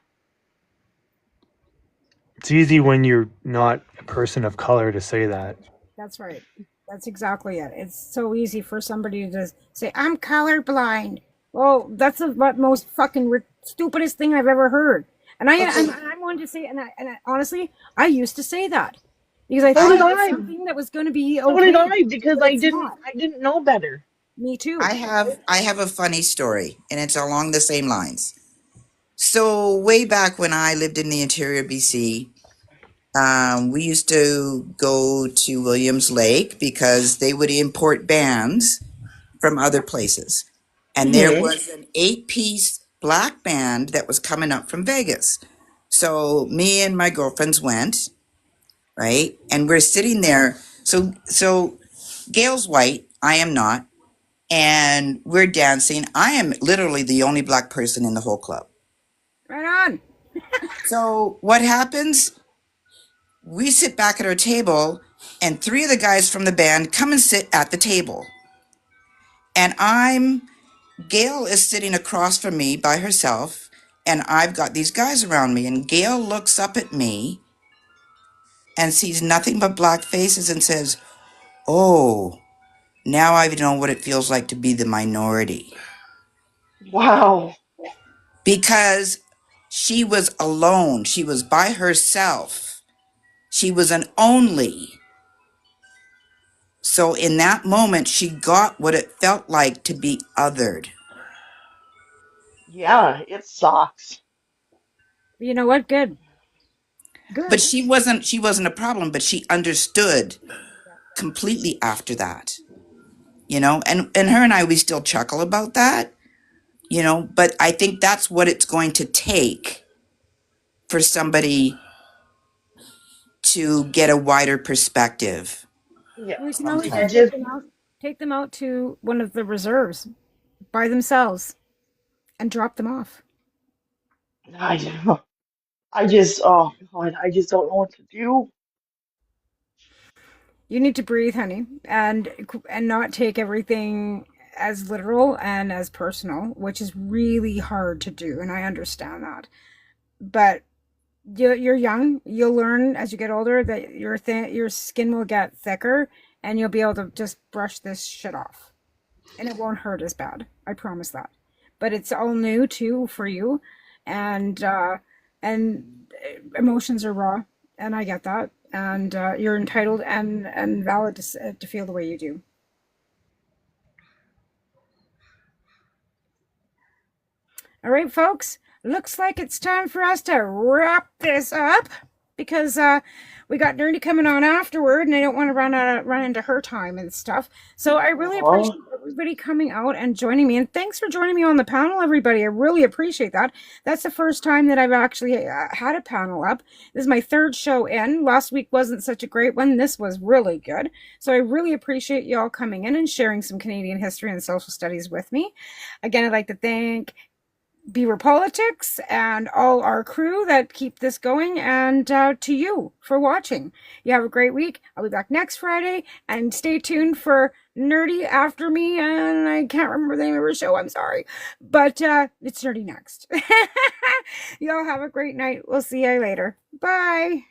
It's easy when you're not a person of color to say that. That's right. That's exactly it. It's so easy for somebody to say, I'm colorblind. Well, that's the most fucking stupidest thing I've ever heard. And Okay, I wanted to say, honestly, I used to say that because I So I did thought it was I. something that was going to be So did okay, I, because but it's not. I didn't know better. Me too. I have a funny story, and it's along the same lines. So way back when I lived in the interior BC, we used to go to Williams Lake because they would import bands from other places. And there Hmm. was an 8-piece black band that was coming up from Vegas. So me and my girlfriends went, right? And we're sitting there. So Gail's white, I am not, and we're dancing. I am literally the only black person in the whole club. Right on. So what happens? We sit back at our table, and 3 of the guys from the band come and sit at the table. And Gail is sitting across from me by herself, and I've got these guys around me. And Gail looks up at me and sees nothing but black faces and says, "Oh, now I know what it feels like to be the minority." Wow. Because she was alone, she was by herself, she was an only. So in that moment, she got what it felt like to be othered. Yeah, it sucks. You know what? Good. But Good. she wasn't a problem, but she understood completely after that. And her and I, we still chuckle about that, but I think that's what it's going to take for somebody to get a wider perspective Yeah, We can always I sometimes. take just, them out. Take them out to one of the reserves by themselves and drop them off. I, I just, oh God, I just don't know what to do. You need to breathe, honey, and not take everything as literal and as personal, which is really hard to do, and I understand that. But you're young. You'll learn as you get older that your skin will get thicker, and you'll be able to just brush this shit off, and it won't hurt as bad. I promise that. But it's all new too for you, and emotions are raw, and I get that. And you're entitled and valid to feel the way you do. All right, folks. Looks like it's time for us to wrap this up because we got Nerdy coming on afterward, and I don't want to run into her time and stuff. So I really Oh, appreciate everybody coming out and joining me, and thanks for joining me on the panel, everybody. I really appreciate that. That's the first time that I've actually had a panel up. This is my third show in. Last week wasn't such a great one. This was really good. So I really appreciate y'all coming in and sharing some Canadian history and social studies with me. Again, I'd like to thank Beaver Politics and all our crew that keep this going, and to you for watching. You have a great week. I'll be back next Friday, and stay tuned for Nerdy After Me, and I can't remember the name of her show. I'm sorry, but it's Nerdy next. Y'all have a great night. We'll see you later. Bye.